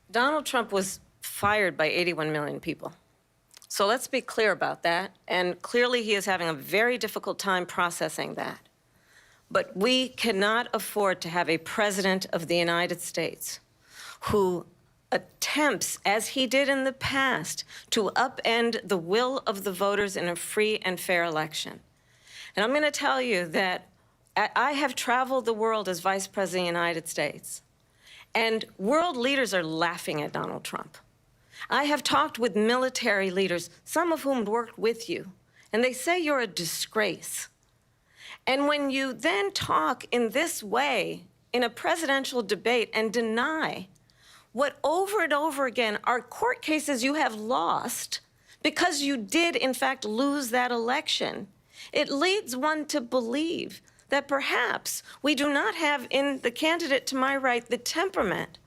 Donald Trump was fired by 81 million people. So let's be clear about that. And clearly he is having a very difficult time processing that. But we cannot afford to have a president of the United States who attempts, as he did in the past, to upend the will of the voters in a free and fair election. And I'm going to tell you that I have traveled the world as Vice President of the United States, and world leaders are laughing at Donald Trump. I have talked with military leaders, some of whom worked with you, and they say you're a disgrace. And when you then talk in this way in a presidential debate and deny what over and over again are court cases you have lost because you did, in fact, lose that election, it leads one to believe that perhaps we do not have in the candidate to my right the temperament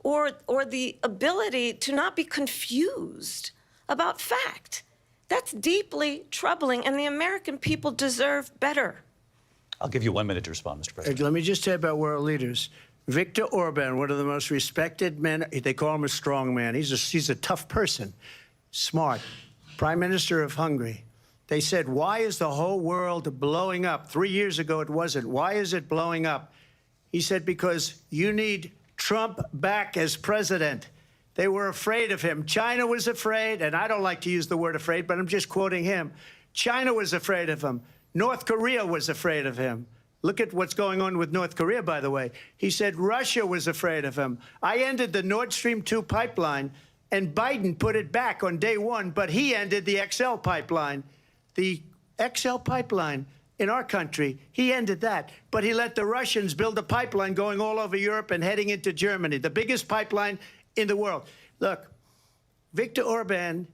or the ability to not be confused about fact. That's deeply troubling, and the American people deserve better. I'll give you 1 minute to respond, Mr. President. Let me just say about world leaders. Viktor Orban, one of the most respected men, they call him a strong man. He's a tough person, smart. Prime Minister of Hungary. They said, why is the whole world blowing up? 3 years ago, it wasn't. Why is it blowing up? He said, because you need Trump back as president. They were afraid of him. China was afraid, and I don't like to use the word afraid, but I'm just quoting him. China was afraid of him. North Korea was afraid of him. Look at what's going on with North Korea, by the way. He said Russia was afraid of him. I ended the Nord Stream 2 pipeline, and Biden put it back on day one, but he ended the XL pipeline. The XL pipeline in our country, he ended that. But he let the Russians build a pipeline going all over Europe and heading into Germany, the biggest pipeline in the world. Look, Viktor Orban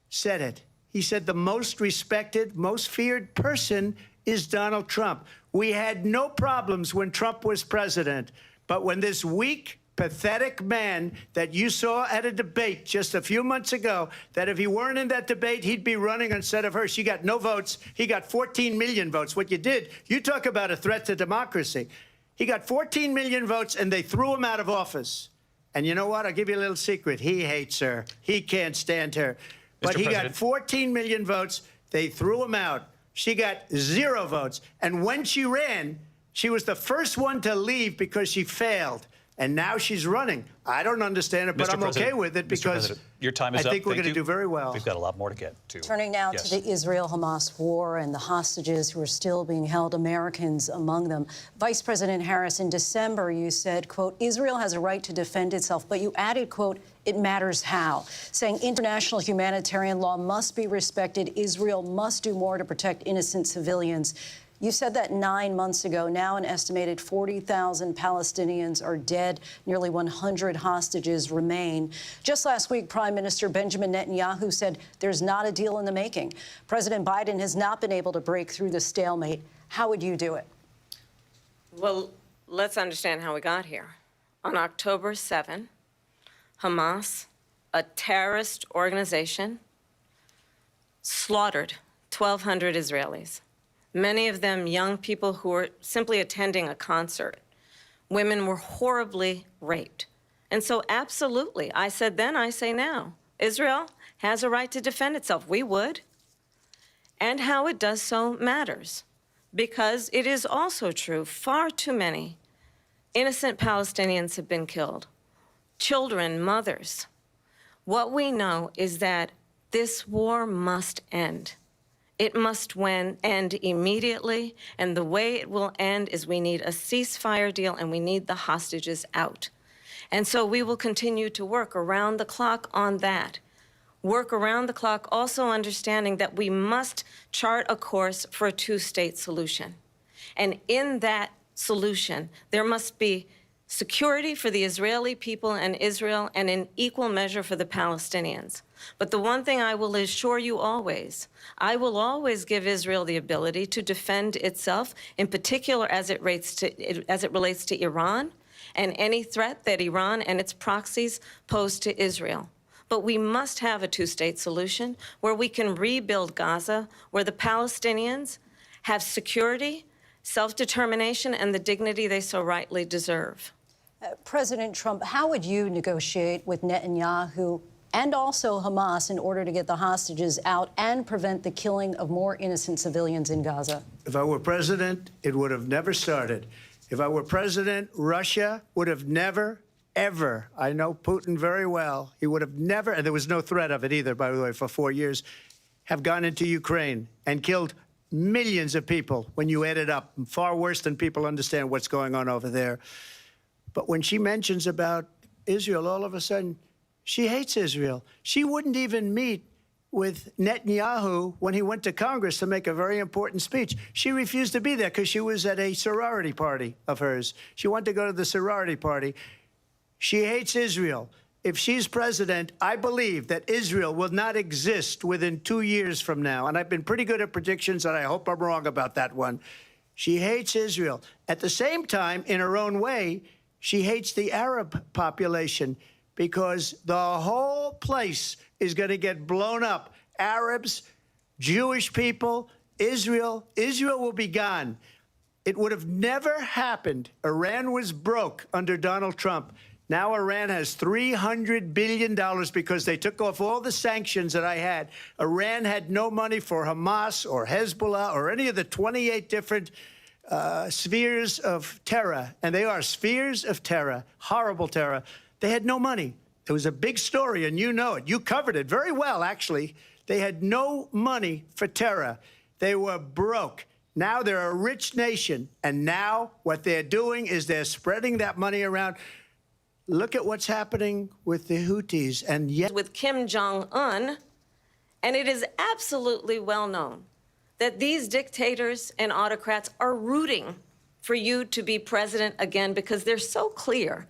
said it. He said the most respected, most feared person is Donald Trump. We had no problems when Trump was president. But when this weak, pathetic man that you saw at a debate just a few months ago, that if he weren't in that debate, he'd be running instead of her. She got no votes. He got 14 million votes. What you did, you talk about a threat to democracy. He got 14 million votes, and they threw him out of office. And you know what? I'll give you a little secret. He hates her. He can't stand her. But he got 14 million votes. They threw him out. She got 0 votes. And when she ran, she was the first one to leave because she failed. And now she's running. I don't understand it, but I'm okay with it because your time is I up. think we're going to do very well. We've got a lot more to get to. Turning now to the Israel-Hamas war and the hostages who are still being held, Americans among them. Vice President Harris, in December, you said, quote, Israel has a right to defend itself, but you added, quote, it matters how, saying international humanitarian law must be respected. Israel must do more to protect innocent civilians. You said that 9 months ago. Now an estimated 40,000 Palestinians are dead. Nearly 100 hostages remain. Just last week, Prime Minister Benjamin Netanyahu said there's not a deal in the making. President Biden has not been able to break through the stalemate. How would you do it? Well, let's understand how we got here. On October 7, Hamas, a terrorist organization, slaughtered 1,200 Israelis. Many of them young people who were simply attending a concert. Women were horribly raped. And so absolutely, I said then, I say now, Israel has a right to defend itself. We would. And how it does so matters. Because it is also true, far too many innocent Palestinians have been killed. Children, mothers. What we know is that this war must end. It must end immediately, and the way it will end is we need a ceasefire deal and we need the hostages out. And so we will continue to work around the clock on that. Work around the clock, also understanding that we must chart a course for a two-state solution. And in that solution, there must be security for the Israeli people and Israel, and in equal measure for the Palestinians. But the one thing I will assure you always, I will always give Israel the ability to defend itself, in particular as it relates to Iran and any threat that Iran and its proxies pose to Israel. But we must have a two-state solution where we can rebuild Gaza, where the Palestinians have security, self-determination, and the dignity they so rightly deserve. President Trump, how would you negotiate with Netanyahu and also Hamas in order to get the hostages out and prevent the killing of more innocent civilians in Gaza? If I were president, it would have never started. If I were president, Russia would have never, ever, I know Putin very well, he would have never, and there was no threat of it either, by the way, for 4 years, have gone into Ukraine and killed millions of people when you add it up, far worse than people understand what's going on over there. But when she mentions about Israel, all of a sudden, she hates Israel. She wouldn't even meet with Netanyahu when he went to Congress to make a very important speech. She refused to be there because she was at a sorority party of hers. She wanted to go to the sorority party. She hates Israel. If she's president, I believe that Israel will not exist within 2 years from now. And I've been pretty good at predictions, and I hope I'm wrong about that one. She hates Israel. At the same time, in her own way, she hates the Arab population because the whole place is going to get blown up. Arabs, Jewish people, Israel. Israel will be gone. It would have never happened. Iran was broke under Donald Trump. Now Iran has $300 billion because they took off all the sanctions that I had. Iran had no money for Hamas or Hezbollah or any of the 28 different spheres of terror, and they are spheres of terror, horrible terror. They had no money. It was a big story, and you know it. You covered it very well, actually. They had no money for terror. They were broke. Now they're a rich nation, and now what they're doing is they're spreading that money around. Look at what's happening with the Houthis, and yet with Kim Jong-un, and it is absolutely well known that these dictators and autocrats are rooting for you to be president again because they're so clear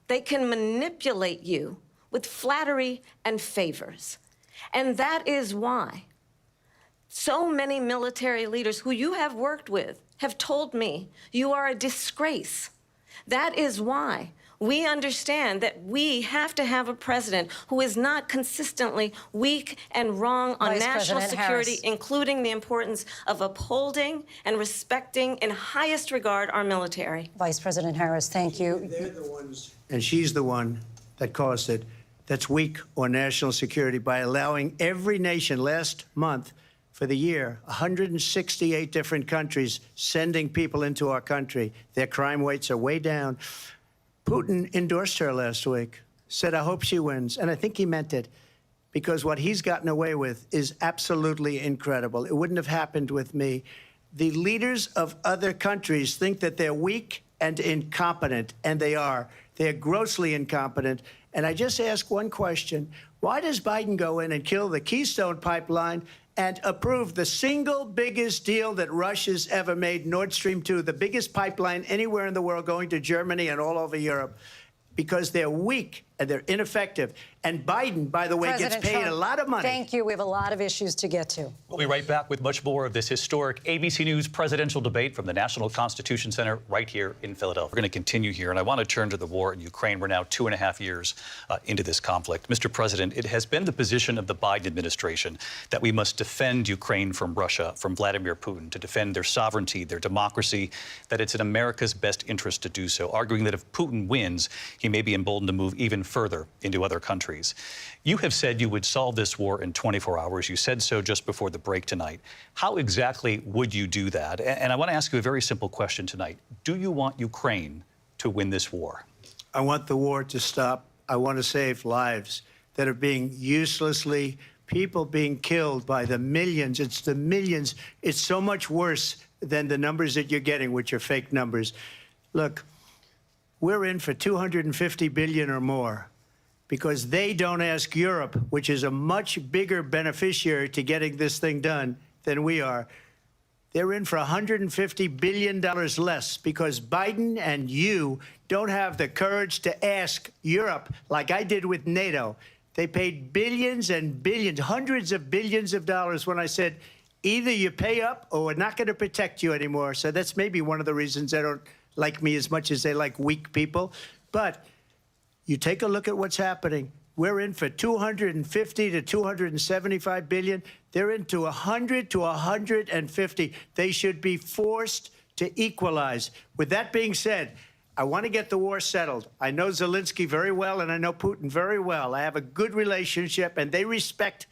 they can manipulate you with flattery and favors. And that is why so many military leaders who you have worked with have told me you are a disgrace. That is why we understand that we have to have a president who is not consistently weak and wrong on national security, including the importance of upholding and respecting in highest regard our military. Vice President Harris, thank you. they're the ones, and she's the one that caused it, that's weak on national security by allowing every nation last month for the year, 168 different countries sending people into our country. Their crime rates are way down. Putin endorsed her last week, said, I hope she wins. And I think he meant it, because what he's gotten away with is absolutely incredible. It wouldn't have happened with me. The leaders of other countries think that they're weak and incompetent, and they are. They're grossly incompetent. And I just ask one question. Why does Biden go in and kill the Keystone Pipeline and approve the single biggest deal that Russia's ever made, Nord Stream 2, the biggest pipeline anywhere in the world going to Germany and all over Europe? Because they're weak and they're ineffective. And Biden, by the way, President gets paid Trump, a lot of money. Thank you. We have a lot of issues to get to. We'll be right back with much more of this historic ABC News presidential debate from the National Constitution Center right here in Philadelphia. We're going to continue here, and I want to turn to the war in Ukraine. We're now 2.5 years into this conflict. Mr. President, it has been the position of the Biden administration that we must defend Ukraine from Russia, from Vladimir Putin, to defend their sovereignty, their democracy, that it's in America's best interest to do so, arguing that if Putin wins, he may be emboldened to move even further into other countries. You have said you would solve this war in 24 hours. You said so just before the break tonight. How exactly would you do that? And I want to ask you a very simple question tonight. Do you want Ukraine to win this war? I want the war to stop. I want to save lives that are being uselessly, people being killed by the millions. It's the millions. It's so much worse than the numbers that you're getting, which are fake numbers. Look, we're in for 250 billion or more because they don't ask Europe, which is a much bigger beneficiary to getting this thing done than we are. They're in for $150 billion less because Biden and you don't have the courage to ask Europe like I did with NATO. They paid billions and billions, hundreds of billions of dollars when I said, either you pay up or we're not going to protect you anymore. So that's maybe one of the reasons they don't like me as much as they like weak people. But you take a look at what's happening. We're in for 250 to 275 billion. They're into 100 to 150. They should be forced to equalize. With that being said, I want to get the war settled. I know Zelensky very well, and I know Putin very well. I have a good relationship, and they respect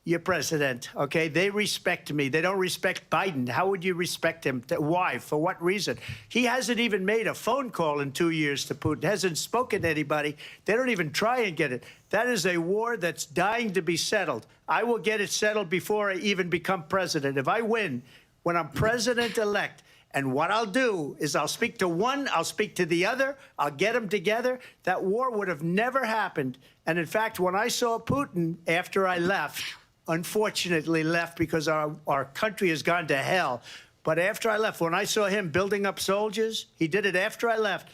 your president, okay? They respect me. They don't respect Biden. How would you respect him? Why? For what reason? He hasn't even made a phone call in 2 years to Putin, hasn't spoken to anybody. They don't even try and get it. That is a war that's dying to be settled. I will get it settled before I even become president. If I win, when I'm president-elect, and what I'll do is I'll speak to one, I'll speak to the other, I'll get them together. That war would have never happened. And in fact, when I saw Putin after I left, unfortunately left because our country has gone to hell. But after I left, when I saw him building up soldiers, he did it after I left,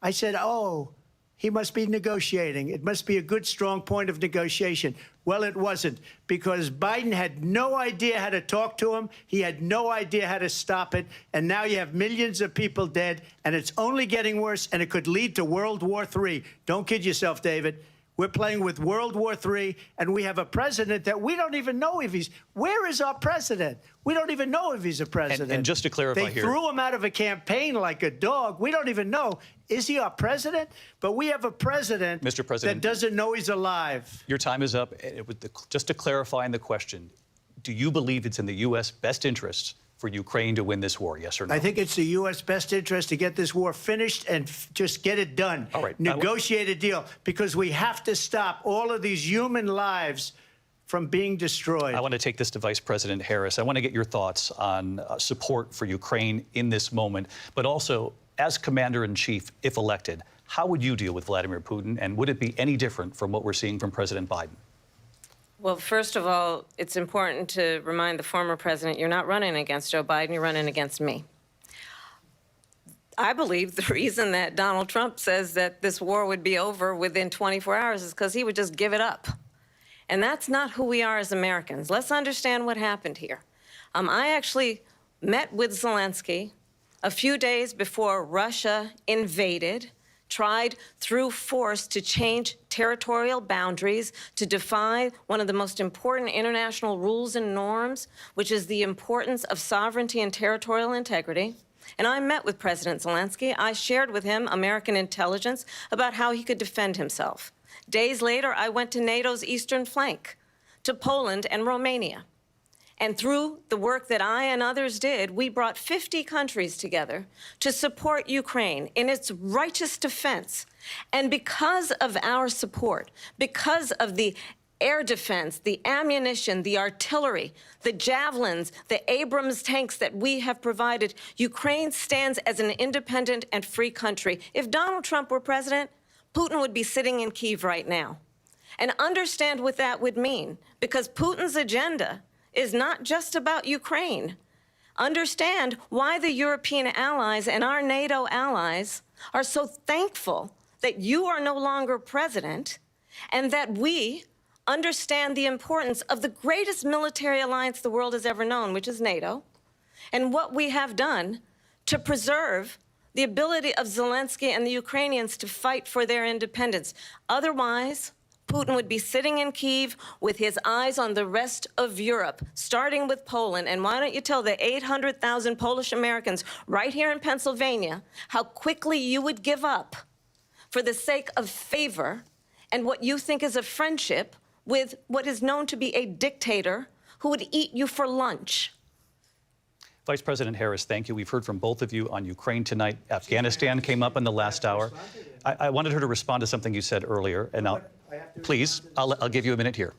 I said, oh, he must be negotiating. It must be a good, strong point of negotiation. Well, it wasn't, because Biden had no idea how to talk to him. He had no idea how to stop it. And now you have millions of people dead, and it's only getting worse, and it could lead to World War III. Don't kid yourself, David. We're playing with World War III, and we have a president that we don't even know if he's... Where is our president? We don't even know if he's a president. And just to clarify they here... threw him out of a campaign like a dog. We don't even know. Is he our president? But we have a president, Mr. President, that doesn't know he's alive. Your time is up. Just to clarify in the question, do you believe it's in the U.S. best interests for Ukraine to win this war, yes or no? I think it's the U.S. best interest to get this war finished and just get it done. All right. Negotiate a deal, because we have to stop all of these human lives from being destroyed. I want to take this to Vice President Harris. I want to get your thoughts on support for Ukraine in this moment, but also, as Commander-in-Chief, if elected, how would you deal with Vladimir Putin, and would it be any different from what we're seeing from President Biden? Well, first of all, it's important to remind the former president you're not running against Joe Biden, you're running against me. I believe the reason that Donald Trump says that this war would be over within 24 hours is because he would just give it up. And that's not who we are as Americans. Let's understand what happened here. I actually met with Zelensky a few days before Russia invaded, tried through force to change territorial boundaries, to defy one of the most important international rules and norms, which is the importance of sovereignty and territorial integrity. And I met with President Zelensky. I shared with him American intelligence about how he could defend himself. Days later, I went to NATO's eastern flank, to Poland and Romania. And through the work that I and others did, we brought 50 countries together to support Ukraine in its righteous defense. And because of our support, because of the air defense, the ammunition, the artillery, the javelins, the Abrams tanks that we have provided, Ukraine stands as an independent and free country. If Donald Trump were president, Putin would be sitting in Kyiv right now. And understand what that would mean, because Putin's agenda is not just about Ukraine. Understand why the European allies and our NATO allies are so thankful that you are no longer president, and that we understand the importance of the greatest military alliance the world has ever known, which is NATO, and what we have done to preserve the ability of Zelensky and the Ukrainians to fight for their independence. Otherwise, Putin would be sitting in Kyiv with his eyes on the rest of Europe, starting with Poland. And why don't you tell the 800,000 Polish Americans right here in Pennsylvania how quickly you would give up for the sake of favor and what you think is a friendship with what is known to be a dictator who would eat you for lunch. Vice President Harris, thank you. We've heard from both of you on Ukraine tonight. Afghanistan came up in the last hour. I wanted her to respond to something you said earlier, and please, I'll give you a minute here.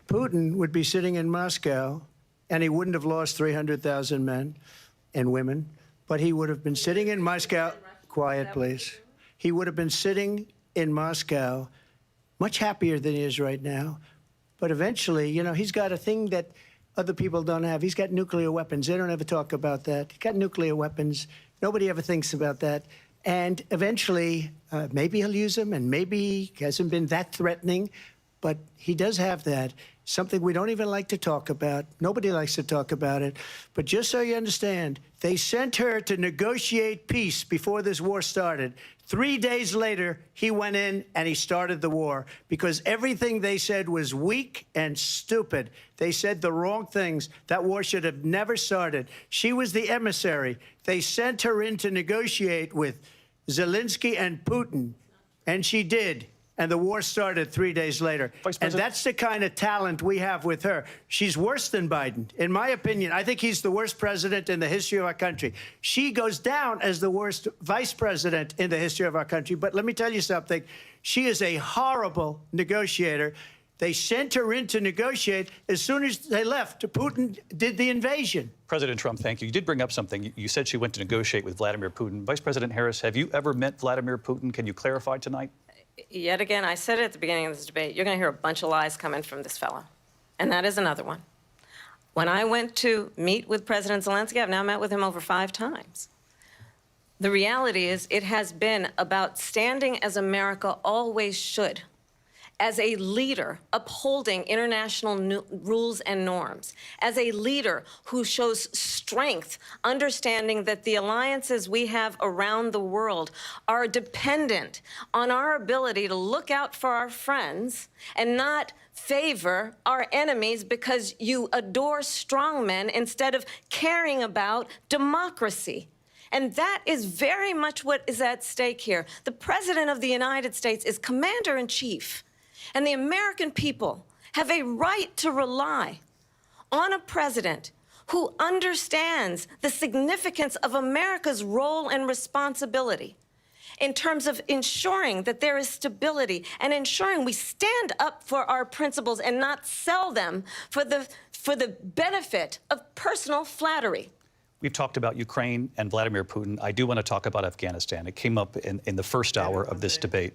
Putin would be sitting in Moscow, and he wouldn't have lost 300,000 men and women, but he would have been sitting in Moscow quiet, please. He would have been sitting in Moscow much happier than he is right now. But eventually, you know, he's got a thing that other people don't have. He's got nuclear weapons. They don't ever talk about that. He's got nuclear weapons. Nobody ever thinks about that. And eventually, maybe he'll use them, and maybe he hasn't been that threatening. But he does have that, something we don't even like to talk about. Nobody likes to talk about it. But just so you understand, they sent her to negotiate peace before this war started. 3 days later, he went in and he started the war because everything they said was weak and stupid. They said the wrong things. That war should have never started. She was the emissary. They sent her in to negotiate with Zelensky and Putin, and she did. And the war started 3 days later. And that's the kind of talent we have with her. She's worse than Biden. In my opinion, I think he's the worst president in the history of our country. She goes down as the worst vice president in the history of our country. But let me tell you something. She is a horrible negotiator. They sent her in to negotiate. As soon as they left, Putin did the invasion. President Trump, thank you. You did bring up something. You said she went to negotiate with Vladimir Putin. Vice President Harris, have you ever met Vladimir Putin? Can you clarify tonight? Yet again, I said it at the beginning of this debate, you're going to hear a bunch of lies coming from this fellow. And that is another one. When I went to meet with President Zelensky, I've now met with him over 5 times. The reality is it has been about standing as America always should, as a leader upholding international rules and norms, as a leader who shows strength, understanding that the alliances we have around the world are dependent on our ability to look out for our friends and not favor our enemies because you adore strongmen instead of caring about democracy. And that is very much what is at stake here. The President of the United States is commander-in-chief. And the American people have a right to rely on a president who understands the significance of America's role and responsibility in terms of ensuring that there is stability and ensuring we stand up for our principles and not sell them for the benefit of personal flattery. We've talked about Ukraine and Vladimir Putin. I do want to talk about Afghanistan. It came up in the first hour of this debate.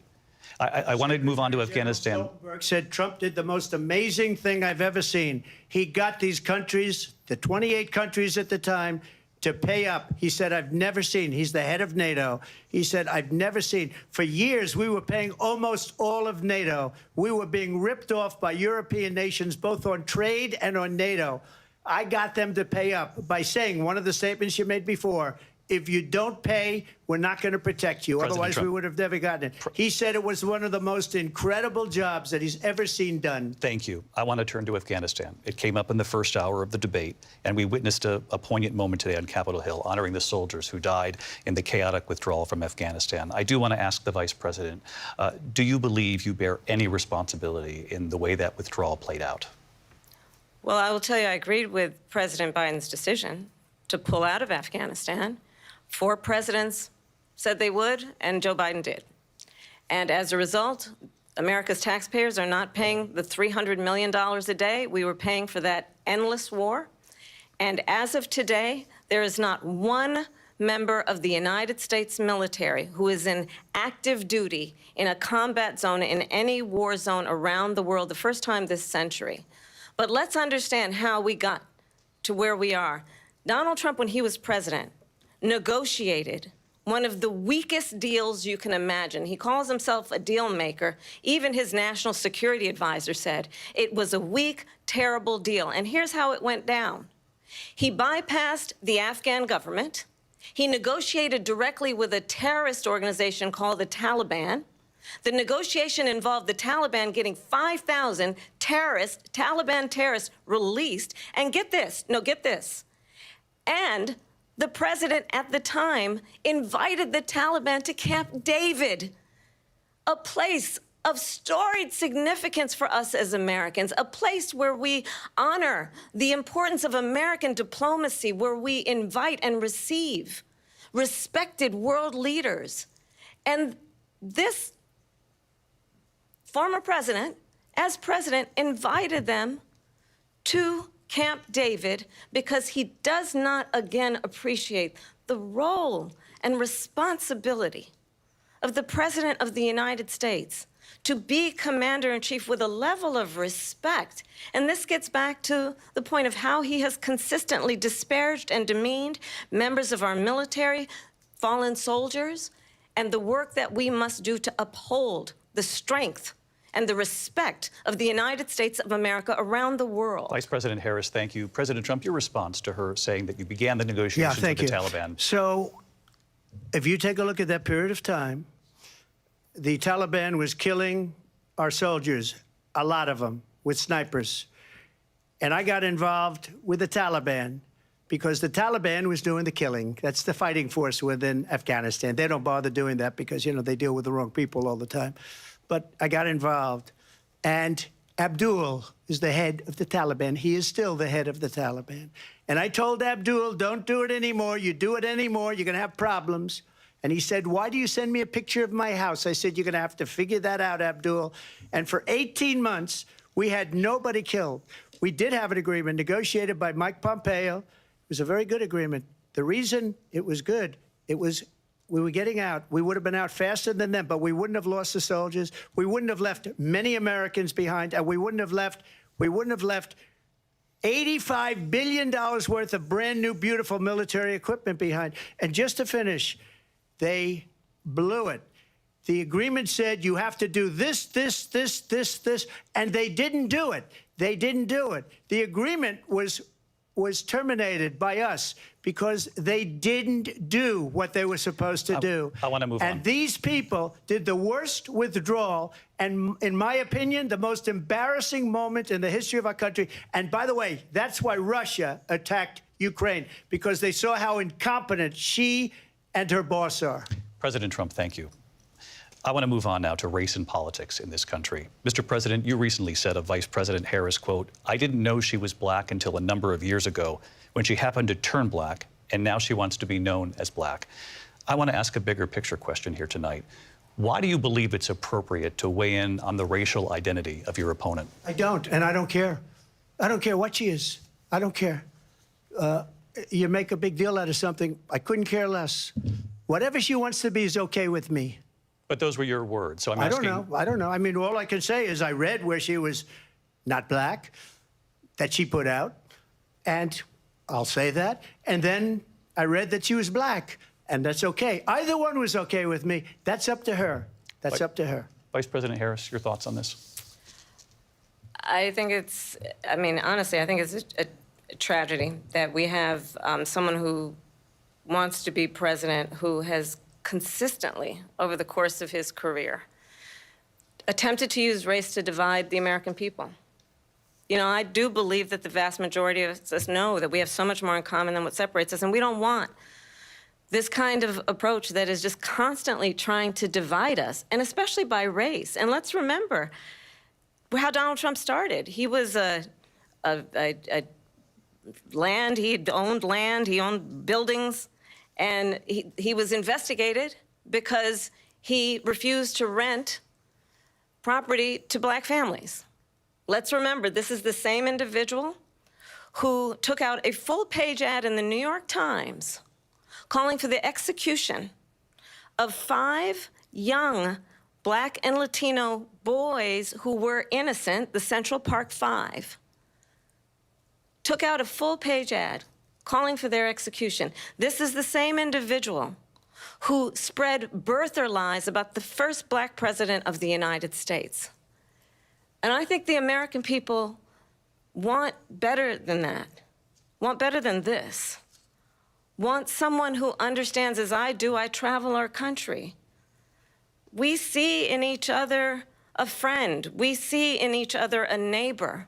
I want to move on to Afghanistan. Stoltenberg said Trump did the most amazing thing I've ever seen. He got these countries, the 28 countries at the time, to pay up. He said, I've never seen. He's the head of NATO. He said, I've never seen. For years, we were paying almost all of NATO. We were being ripped off by European nations, both on trade and on NATO. I got them to pay up by saying one of the statements you made before, if you don't pay, we're not going to protect you. President Otherwise, Trump. we would have never gotten it. He said it was one of the most incredible jobs that he's ever seen done. Thank you. I want to turn to Afghanistan. It came up in the first hour of the debate, and we witnessed a poignant moment today on Capitol Hill, honoring the soldiers who died in the chaotic withdrawal from Afghanistan. I do want to ask the Vice President, do you believe you bear any responsibility in the way that withdrawal played out? Well, I will tell you, I agreed with President Biden's decision to pull out of Afghanistan. 4 presidents said they would, and Joe Biden did. And as a result, America's taxpayers are not paying the $300 million a day we were paying for that endless war. And as of today, there is not one member of the United States military who is in active duty in a combat zone in any war zone around the world, the first time this century. But let's understand how we got to where we are. Donald Trump, when he was president, negotiated one of the weakest deals you can imagine. He calls himself a deal maker. Even his national security advisor said it was a weak, terrible deal. And here's how it went down. He bypassed the Afghan government. He negotiated directly with a terrorist organization called the Taliban. The negotiation involved the Taliban getting 5,000 Taliban terrorists released. And get this, and the president at the time invited the Taliban to Camp David, a place of storied significance for us as Americans, a place where we honor the importance of American diplomacy, where we invite and receive respected world leaders. And this former president, as president, invited them to Camp David because he does not, again, appreciate the role and responsibility of the President of the United States to be commander-in-chief with a level of respect. And this gets back to the point of how he has consistently disparaged and demeaned members of our military, fallen soldiers, and the work that we must do to uphold the strength and the respect of the United States of America around the world. Vice President Harris, thank you. President Trump, your response to her saying that you began the negotiations with the Taliban. So if you take a look at that period of time, the Taliban was killing our soldiers, a lot of them, with snipers. And I got involved with the Taliban because the Taliban was doing the killing. That's the fighting force within Afghanistan. They don't bother doing that because, you know, they deal with the wrong people all the time. But I got involved. And Abdul is the head of the Taliban. He is still the head of the Taliban. And I told Abdul, don't do it anymore. You do it anymore, you're going to have problems. And he said, why do you send me a picture of my house? I said, you're going to have to figure that out, Abdul. And for 18 months, we had nobody killed. We did have an agreement negotiated by Mike Pompeo. It was a very good agreement. The reason it was good, it was we were getting out. We would have been out faster than them, but we wouldn't have lost the soldiers. We wouldn't have left many Americans behind, and we wouldn't have left $85 billion worth of brand new, beautiful military equipment behind. And just to finish, they blew it. The agreement said you have to do this, this, and they didn't do it. They didn't do it. The agreement was terminated by us because they didn't do what they were supposed to do. I want to move on. And these people did the worst withdrawal and, in my opinion, the most embarrassing moment in the history of our country. And by the way, that's why Russia attacked Ukraine, because they saw how incompetent she and her boss are. President Trump, thank you. I want to move on now to race and politics in this country. Mr. President, you recently said of Vice President Harris, quote, I didn't know she was black until a number of years ago when she happened to turn black, and now she wants to be known as black. I want to ask a bigger picture question here tonight. Why do you believe it's appropriate to weigh in on the racial identity of your opponent? I don't, and I don't care. I don't care what she is. I don't care. You make a big deal out of something. I couldn't care less. Whatever she wants to be is okay with me. But those were your words, so I'm asking... I don't know. I mean, all I can say is I read where she was not black, that she put out, and I'll say that. And then I read that she was black, and that's okay. Either one was okay with me. That's up to her. That's up to her. Vice President Harris, your thoughts on this? I think it's, I mean, honestly, I think it's a tragedy that we have someone who wants to be president who has consistently, over the course of his career, attempted to use race to divide the American people. You know, I do believe that the vast majority of us know that we have so much more in common than what separates us, and we don't want this kind of approach that is just constantly trying to divide us, and especially by race. And let's remember how Donald Trump started. He was land, he owned buildings, and he was investigated because he refused to rent property to black families. Let's remember, this is the same individual who took out a full-page ad in the New York Times calling for the execution of 5 young black and Latino boys who were innocent, the Central Park 5. Took out a full-page ad calling for their execution. This is the same individual who spread birther lies about the first black president of the United States. And I think the American people want better than that, want better than this, want someone who understands, as I do, I travel our country. We see in each other a friend. We see in each other a neighbor.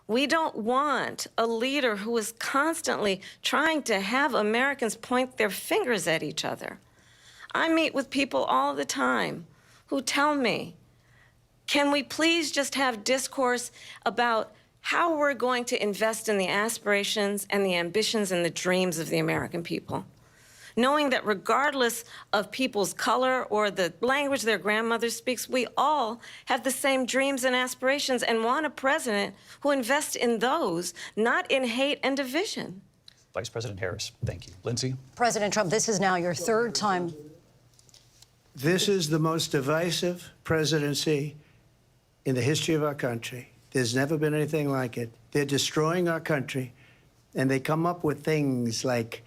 We don't want a leader who is constantly trying to have Americans point their fingers at each other. I meet with people all the time who tell me, can we please just have discourse about how we're going to invest in the aspirations and the ambitions and the dreams of the American people? Knowing that regardless of people's color or the language their grandmother speaks, we all have the same dreams and aspirations and want a president who invests in those, not in hate and division. Vice President Harris, thank you. Lindsay? President Trump, this is now your third time. This is the most divisive presidency in the history of our country. There's never been anything like it. They're destroying our country, and they come up with things like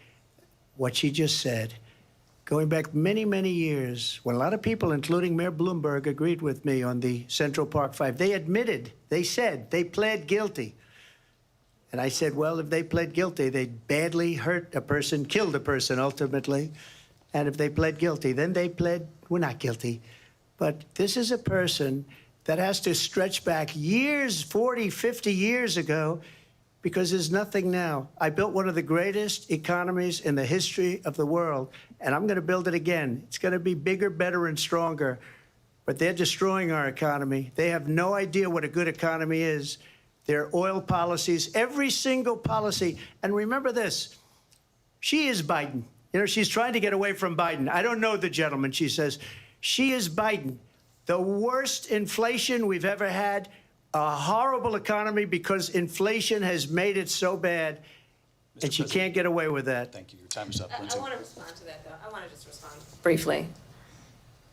what she just said. Going back many, many years, when a lot of people, including Mayor Bloomberg, agreed with me on the Central Park Five, they admitted, they said, they pled guilty. And I said, well, if they pled guilty, they badly hurt a person, killed a person ultimately. And if they pled guilty, then they pled, we're not guilty. But this is a person that has to stretch back years, 40, 50 years ago, because there's nothing now. I built one of the greatest economies in the history of the world, and I'm going to build it again. It's going to be bigger, better, and stronger. But they're destroying our economy. They have no idea what a good economy is. Their oil policies, every single policy. And remember this, she is Biden. You know, she's trying to get away from Biden. I don't know the gentleman, she says. She is Biden. The worst inflation we've ever had, a horrible economy because inflation has made it so bad, and she can't get away with that. Thank you. Your time is up, Lindsay. I want to respond to that, though. I want to just respond briefly.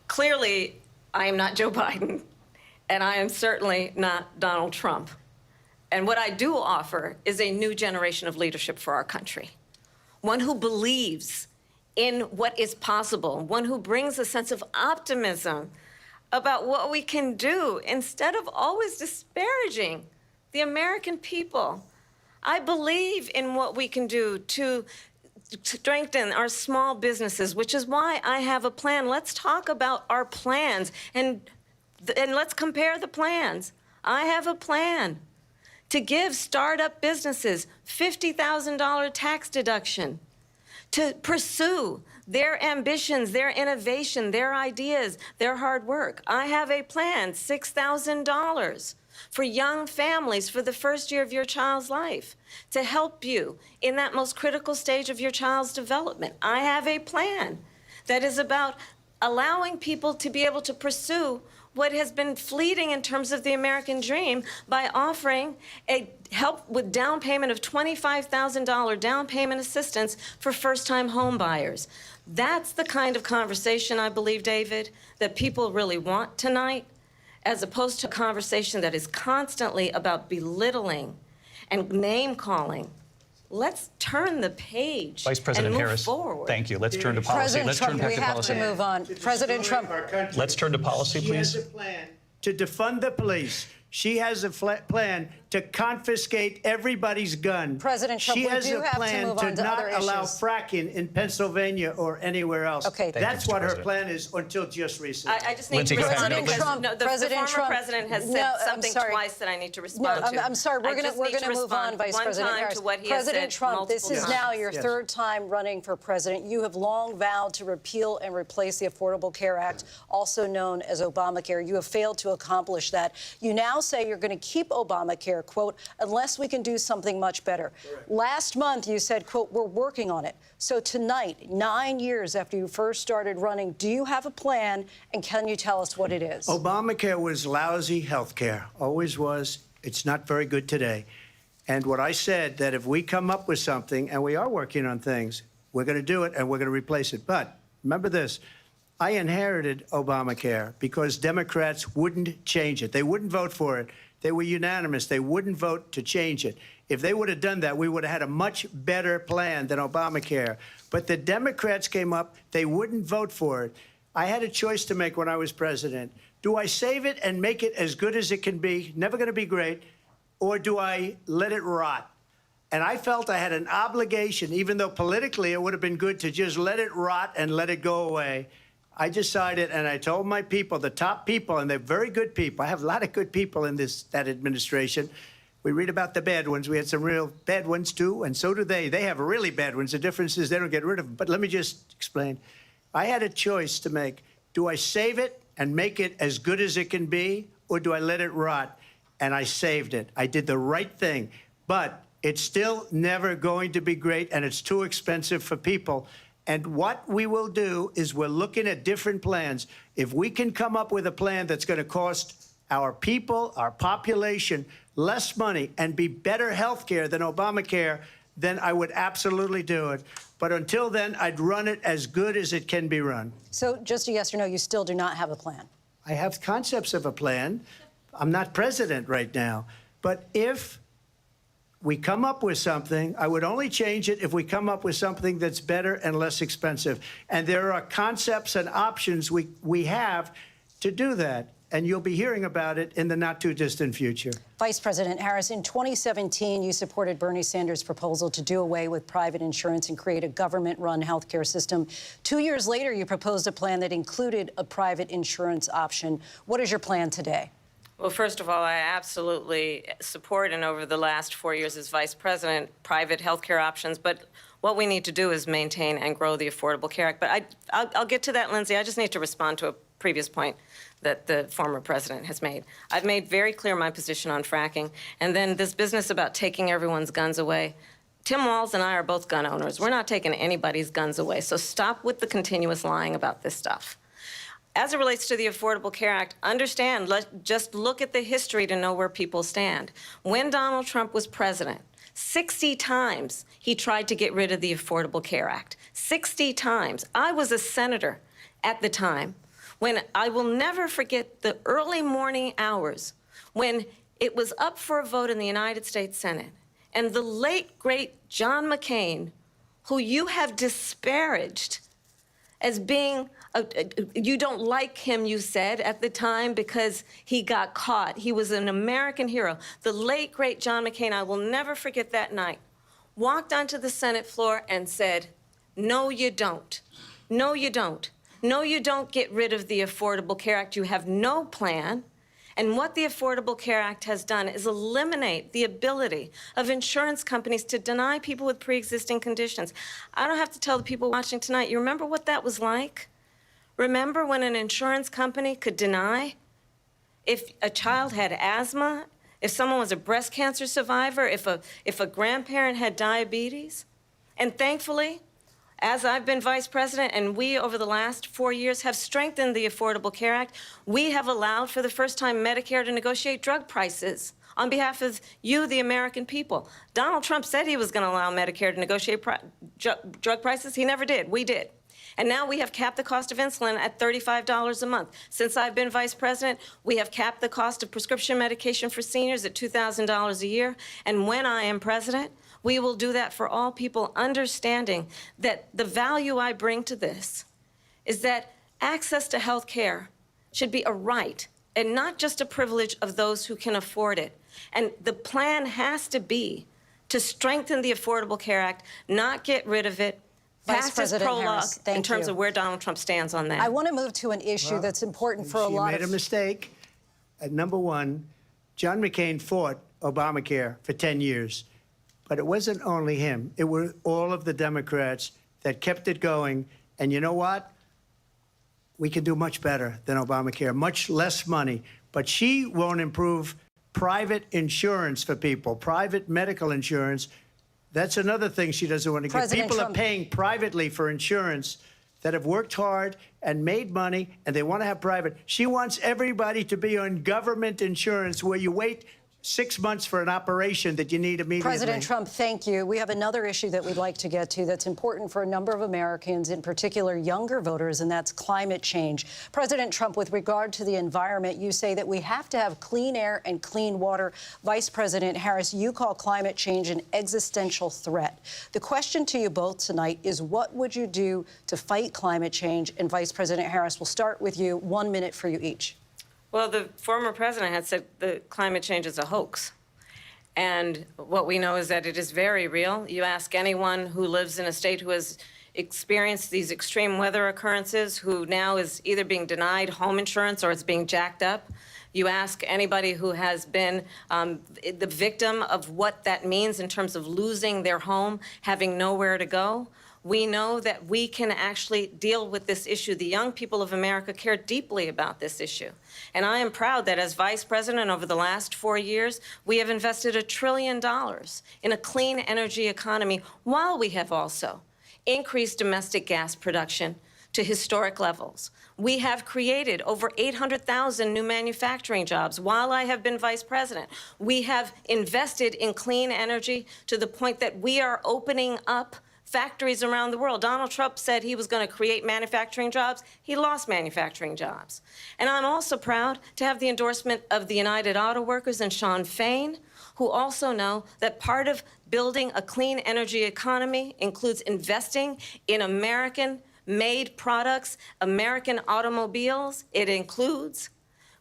Clearly, I am not Joe Biden, and I am certainly not Donald Trump. And what I do offer is a new generation of leadership for our country, one who believes in what is possible, one who brings a sense of optimism about what we can do instead of always disparaging the American people. I believe in what we can do to strengthen our small businesses, which is why I have a plan. Let's talk about our plans and let's compare the plans. I have a plan to give startup businesses $50,000 tax deduction, to pursue their ambitions, their innovation, their ideas, their hard work. I have a plan, $6,000 for young families for the first year of your child's life, to help you in that most critical stage of your child's development. I have a plan that is about allowing people to be able to pursue what has been fleeting in terms of the American dream by offering a help with down payment of $25,000 down payment assistance for first-time home buyers. That's the kind of conversation, I believe, David, that people really want tonight, as opposed to a conversation that is constantly about belittling and name-calling. Let's turn the page Vice President and move Harris, forward. thank you. Let's turn to policy. President Let's turn Trump, back we to have policy. to move on. President Trump. Let's turn to policy, She has please. a plan to defund the police. She has a plan to confiscate everybody's gun. President Trump, she we has do a have to plan move on to not other allow issues. fracking in Pennsylvania or anywhere else. Okay. Thank you, That's Mr. what her President. plan is until just recently. I just need Lindsay, to go ahead. respond President because Trump, no, the President former Trump. president has No, said I'm something sorry. twice that I need to respond No, to. I'm sorry. I We're just going need to move on, respond Vice one President time Harris. to what he President has said Trump, this multiple is times. now your Yes. third time running for president. You have long vowed to repeal and replace the Affordable Care Act, also known as Obamacare. You have failed to accomplish that. You now say you're going to keep Obamacare, quote, unless we can do something much better. Correct. Last month, you said, quote, we're working on it. So tonight, 9 years after you first started running, do you have a plan, and can you tell us what it is? Obamacare was lousy health care, always was. It's not very good today. And what I said, that if we come up with something, and we are working on things, we're going to do it and we're going to replace it. But remember this, I inherited Obamacare because Democrats wouldn't change it. They wouldn't vote for it. They were unanimous. They wouldn't vote to change it. If they would have done that, we would have had a much better plan than Obamacare. But the Democrats came up. They wouldn't vote for it. I had a choice to make when I was president. Do I save it and make it as good as it can be, never going to be great, or do I let it rot? And I felt I had an obligation, even though politically it would have been good to just let it rot and let it go away. I decided, and I told my people, the top people, and they're very good people. I have a lot of good people in that administration. We read about the bad ones. We had some real bad ones, too, and so do they. They have really bad ones. The difference is they don't get rid of them. But let me just explain. I had a choice to make. Do I save it and make it as good as it can be, or do I let it rot? And I saved it. I did the right thing. But it's still never going to be great, and it's too expensive for people. And what we will do is we're looking at different plans. If we can come up with a plan that's going to cost our people, our population, less money and be better health care than Obamacare, then I would absolutely do it. But until then, I'd run it as good as it can be run. So just a yes or no, you still do not have a plan? I have concepts of a plan. I'm not president right now. But if we come up with something, I would only change it if we come up with something that's better and less expensive. And there are concepts and options we have to do that. And you'll be hearing about it in the not-too-distant future. Vice President Harris, in 2017, you supported Bernie Sanders' proposal to do away with private insurance and create a government-run health care system. 2 years later, you proposed a plan that included a private insurance option. What is your plan today? Well, first of all, I absolutely support, and over the last 4 years as vice president, private health care options. But what we need to do is maintain and grow the Affordable Care Act. But I'll get to that, Lindsay. I just need to respond to a previous point that the former president has made. I've made very clear my position on fracking. And then this business about taking everyone's guns away. Tim Walz and I are both gun owners. We're not taking anybody's guns away. So stop with the continuous lying about this stuff. As it relates to the Affordable Care Act, understand, just look at the history to know where people stand. When Donald Trump was president, 60 times he tried to get rid of the Affordable Care Act. 60 times. I was a senator at the time when I will never forget the early morning hours when it was up for a vote in the United States Senate. And the late, great John McCain, who you have disparaged as being, you don't like him, you said, at the time because he got caught. He was an American hero. The late, great John McCain, I will never forget that night, walked onto the Senate floor and said, no, you don't. No, you don't. No, you don't get rid of the Affordable Care Act. You have no plan. And what the Affordable Care Act has done is eliminate the ability of insurance companies to deny people with pre-existing conditions. I don't have to tell the people watching tonight, you remember what that was like? Remember when an insurance company could deny if a child had asthma, if someone was a breast cancer survivor, if a grandparent had diabetes? And thankfully, as I've been vice president, and we, over the last 4 years, have strengthened the Affordable Care Act, we have allowed, for the first time, Medicare to negotiate drug prices on behalf of you, the American people. Donald Trump said he was going to allow Medicare to negotiate drug prices. He never did. We did. And now we have capped the cost of insulin at $35 a month. Since I've been vice president, we have capped the cost of prescription medication for seniors at $2,000 a year. And when I am president, we will do that for all people, understanding that the value I bring to this is that access to health care should be a right and not just a privilege of those who can afford it. And the plan has to be to strengthen the Affordable Care Act, not get rid of it, Vice President Harris, in terms of where Donald Trump stands on that. I want to move to an issue that's important for a lot of... She made a mistake. Number one, John McCain fought Obamacare for 10 years. But it wasn't only him. It were all of the Democrats that kept it going. And you know what? We can do much better than Obamacare, much less money. But she won't improve private insurance for people, private medical insurance. That's another thing she doesn't want to get. People are paying privately for insurance that have worked hard and made money, and they want to have private. She wants everybody to be on government insurance where you wait 6 months for an operation that you need immediately. President Trump, thank you. We have another issue that we'd like to get to that's important for a number of Americans, in particular younger voters, and that's climate change. President Trump, with regard to the environment, you say that we have to have clean air and clean water. Vice President Harris, you call climate change an existential threat. The question to you both tonight is, what would you do to fight climate change? And Vice President Harris, we'll start with you. 1 minute for you each. Well, the former president had said that climate change is a hoax. And what we know is that it is very real. You ask anyone who lives in a state who has experienced these extreme weather occurrences, who now is either being denied home insurance or it's being jacked up. You ask anybody who has been the victim of what that means in terms of losing their home, having nowhere to go. We know that we can actually deal with this issue. The young people of America care deeply about this issue. And I am proud that as vice president over the last 4 years, we have invested $1 trillion in a clean energy economy, while we have also increased domestic gas production to historic levels. We have created over 800,000 new manufacturing jobs while I have been vice president. We have invested in clean energy to the point that we are opening up factories around the world. Donald Trump said he was going to create manufacturing jobs. He lost manufacturing jobs. And I'm also proud to have the endorsement of the United Auto Workers and Sean Fain, who also know that part of building a clean energy economy includes investing in American-made products, American automobiles. It includes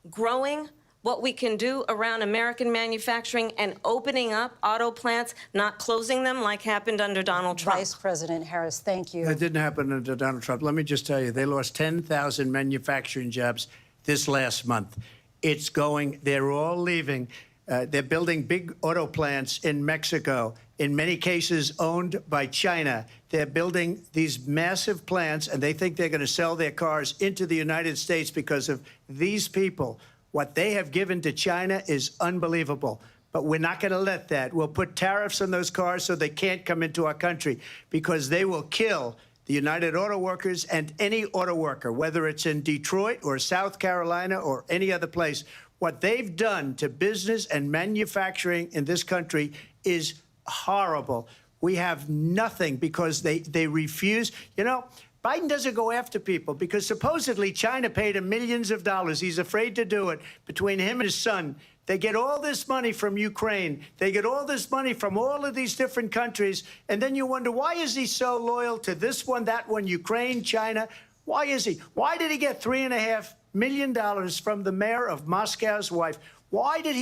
growing what we can do around American manufacturing and opening up auto plants, not closing them like happened under Donald Trump. Vice President Harris, thank you. That didn't happen under Donald Trump. Let me just tell you, they lost 10,000 manufacturing jobs this last month. It's going, they're all leaving. They're building big auto plants in Mexico, in many cases owned by China. They're building these massive plants, and they think they're going to sell their cars into the United States because of these people. What they have given to China is unbelievable. But we're not going to let that. We'll put tariffs on those cars so they can't come into our country, because they will kill the United Auto Workers and any auto worker, whether it's in Detroit or South Carolina or any other place. What they've done to business and manufacturing in this country is horrible. We have nothing because they refuse. You know, Biden doesn't go after people because supposedly China paid him millions of dollars. He's afraid to do it. Between him and his son, they get all this money from Ukraine. They get all this money from all of these different countries. And then you wonder, why is he so loyal to this one, that one, Ukraine, China? Why is he? Why did he get $3.5 million from the mayor of Moscow's wife? Why did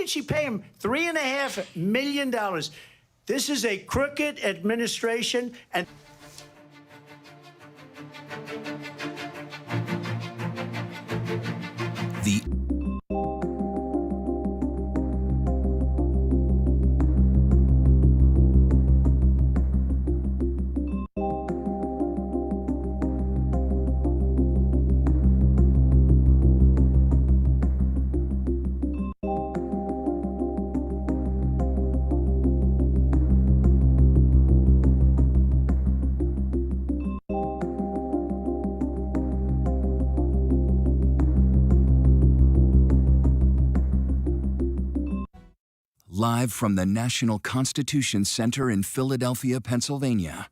she pay him $3.5 million? This is a crooked administration, and The Live from the National Constitution Center in Philadelphia, Pennsylvania.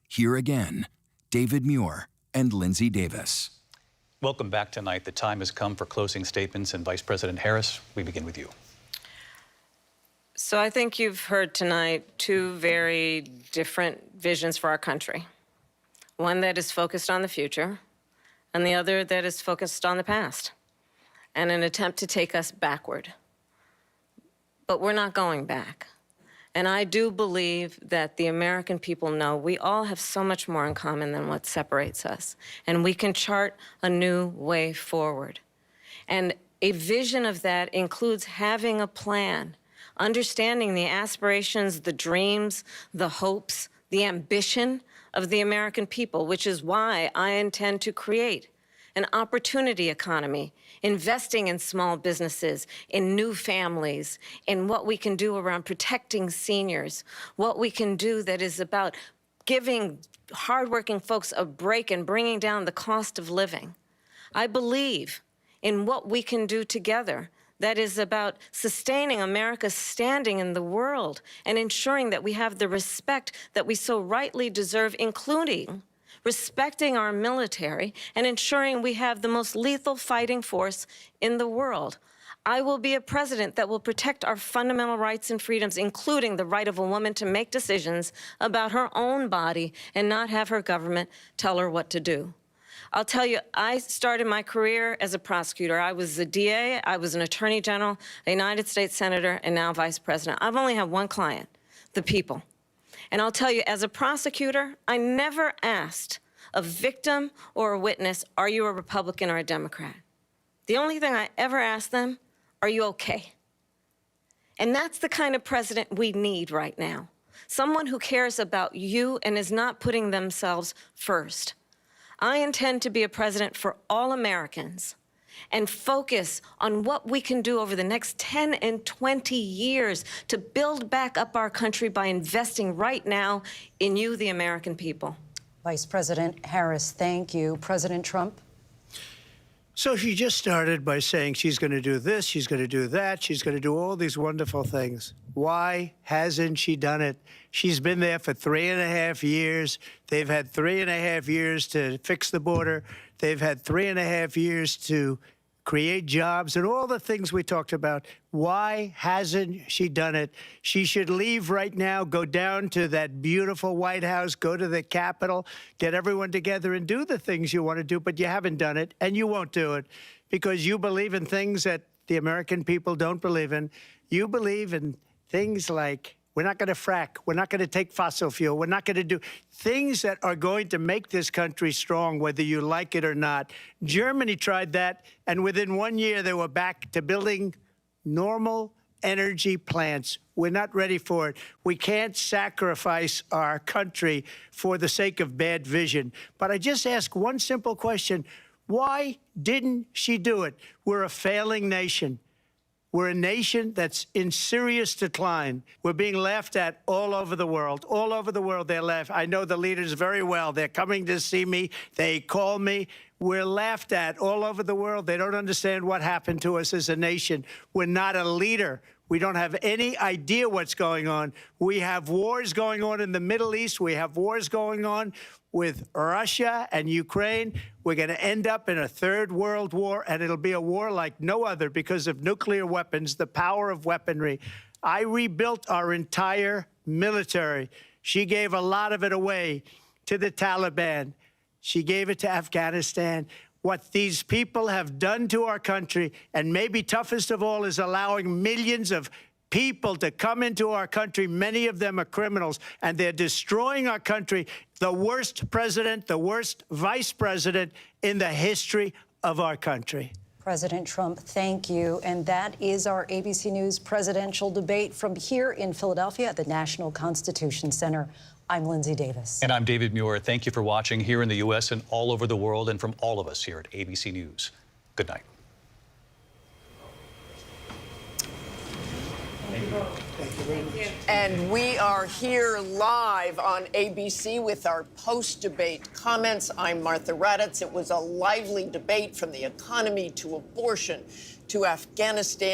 Here again, David Muir and Lindsay Davis. Welcome back tonight. The time has come for closing statements, and Vice President Harris, we begin with you. So I think you've heard tonight two very different visions for our country. One that is focused on the future, and the other that is focused on the past, and an attempt to take us backward. But we're not going back. And I do believe that the American people know we all have so much more in common than what separates us. And we can chart a new way forward. And a vision of that includes having a plan, understanding the aspirations, the dreams, the hopes, the ambition of the American people, which is why I intend to create an opportunity economy, investing in small businesses, in new families, in what we can do around protecting seniors, what we can do that is about giving hardworking folks a break and bringing down the cost of living. I believe in what we can do together that is about sustaining America's standing in the world and ensuring that we have the respect that we so rightly deserve, including respecting our military and ensuring we have the most lethal fighting force in the world. I will be a president that will protect our fundamental rights and freedoms, including the right of a woman to make decisions about her own body and not have her government tell her what to do. I'll tell you, I started my career as a prosecutor. I was a DA, I was an attorney general, a United States senator, and now vice president. I've only had one client, the people. And I'll tell you, as a prosecutor, I never asked a victim or a witness, are you a Republican or a Democrat? The only thing I ever asked them, are you okay? And that's the kind of president we need right now. Someone who cares about you and is not putting themselves first. I intend to be a president for all Americans and focus on what we can do over the next 10 and 20 years to build back up our country by investing right now in you, the American people. Vice President Harris, thank you. President Trump? So she just started by saying she's going to do this, she's going to do that, she's going to do all these wonderful things. Why hasn't she done it? She's been there for 3.5 years. They've had 3.5 years to fix the border. They've had 3.5 years to create jobs and all the things we talked about. Why hasn't she done it? She should leave right now, go down to that beautiful White House, go to the Capitol, get everyone together and do the things you want to do, but you haven't done it, and you won't do it because you believe in things that the American people don't believe in. You believe in things like we're not going to frack. We're not going to take fossil fuel. We're not going to do things that are going to make this country strong, whether you like it or not. Germany tried that, and within 1 year, they were back to building normal energy plants. We're not ready for it. We can't sacrifice our country for the sake of bad vision. But I just ask one simple question. Why didn't she do it? We're a failing nation. We're a nation that's in serious decline. We're being laughed at all over the world. All over the world, they're laughed. I know the leaders very well. They're coming to see me. They call me. We're laughed at all over the world. They don't understand what happened to us as a nation. We're not a leader. We don't have any idea what's going on. We have wars going on in the Middle East. We have wars going on with Russia and Ukraine. We're going to end up in a third world war, and it'll be a war like no other because of nuclear weapons, the power of weaponry. I rebuilt our entire military. She gave a lot of it away to the Taliban. She gave it to Afghanistan. What these people have done to our country, and maybe toughest of all, is allowing millions of people to come into our country. Many of them are criminals, and they're destroying our country. The worst president, the worst vice president in the history of our country. President Trump, thank you. And that is our ABC News presidential debate from here in Philadelphia at the National Constitution Center. I'm Lindsay Davis. And I'm David Muir. Thank you for watching here in the U.S. and all over the world, and from all of us here at ABC News. Good night. And we are here live on ABC with our post-debate comments. I'm Martha Raddatz. It was a lively debate from the economy to abortion to Afghanistan.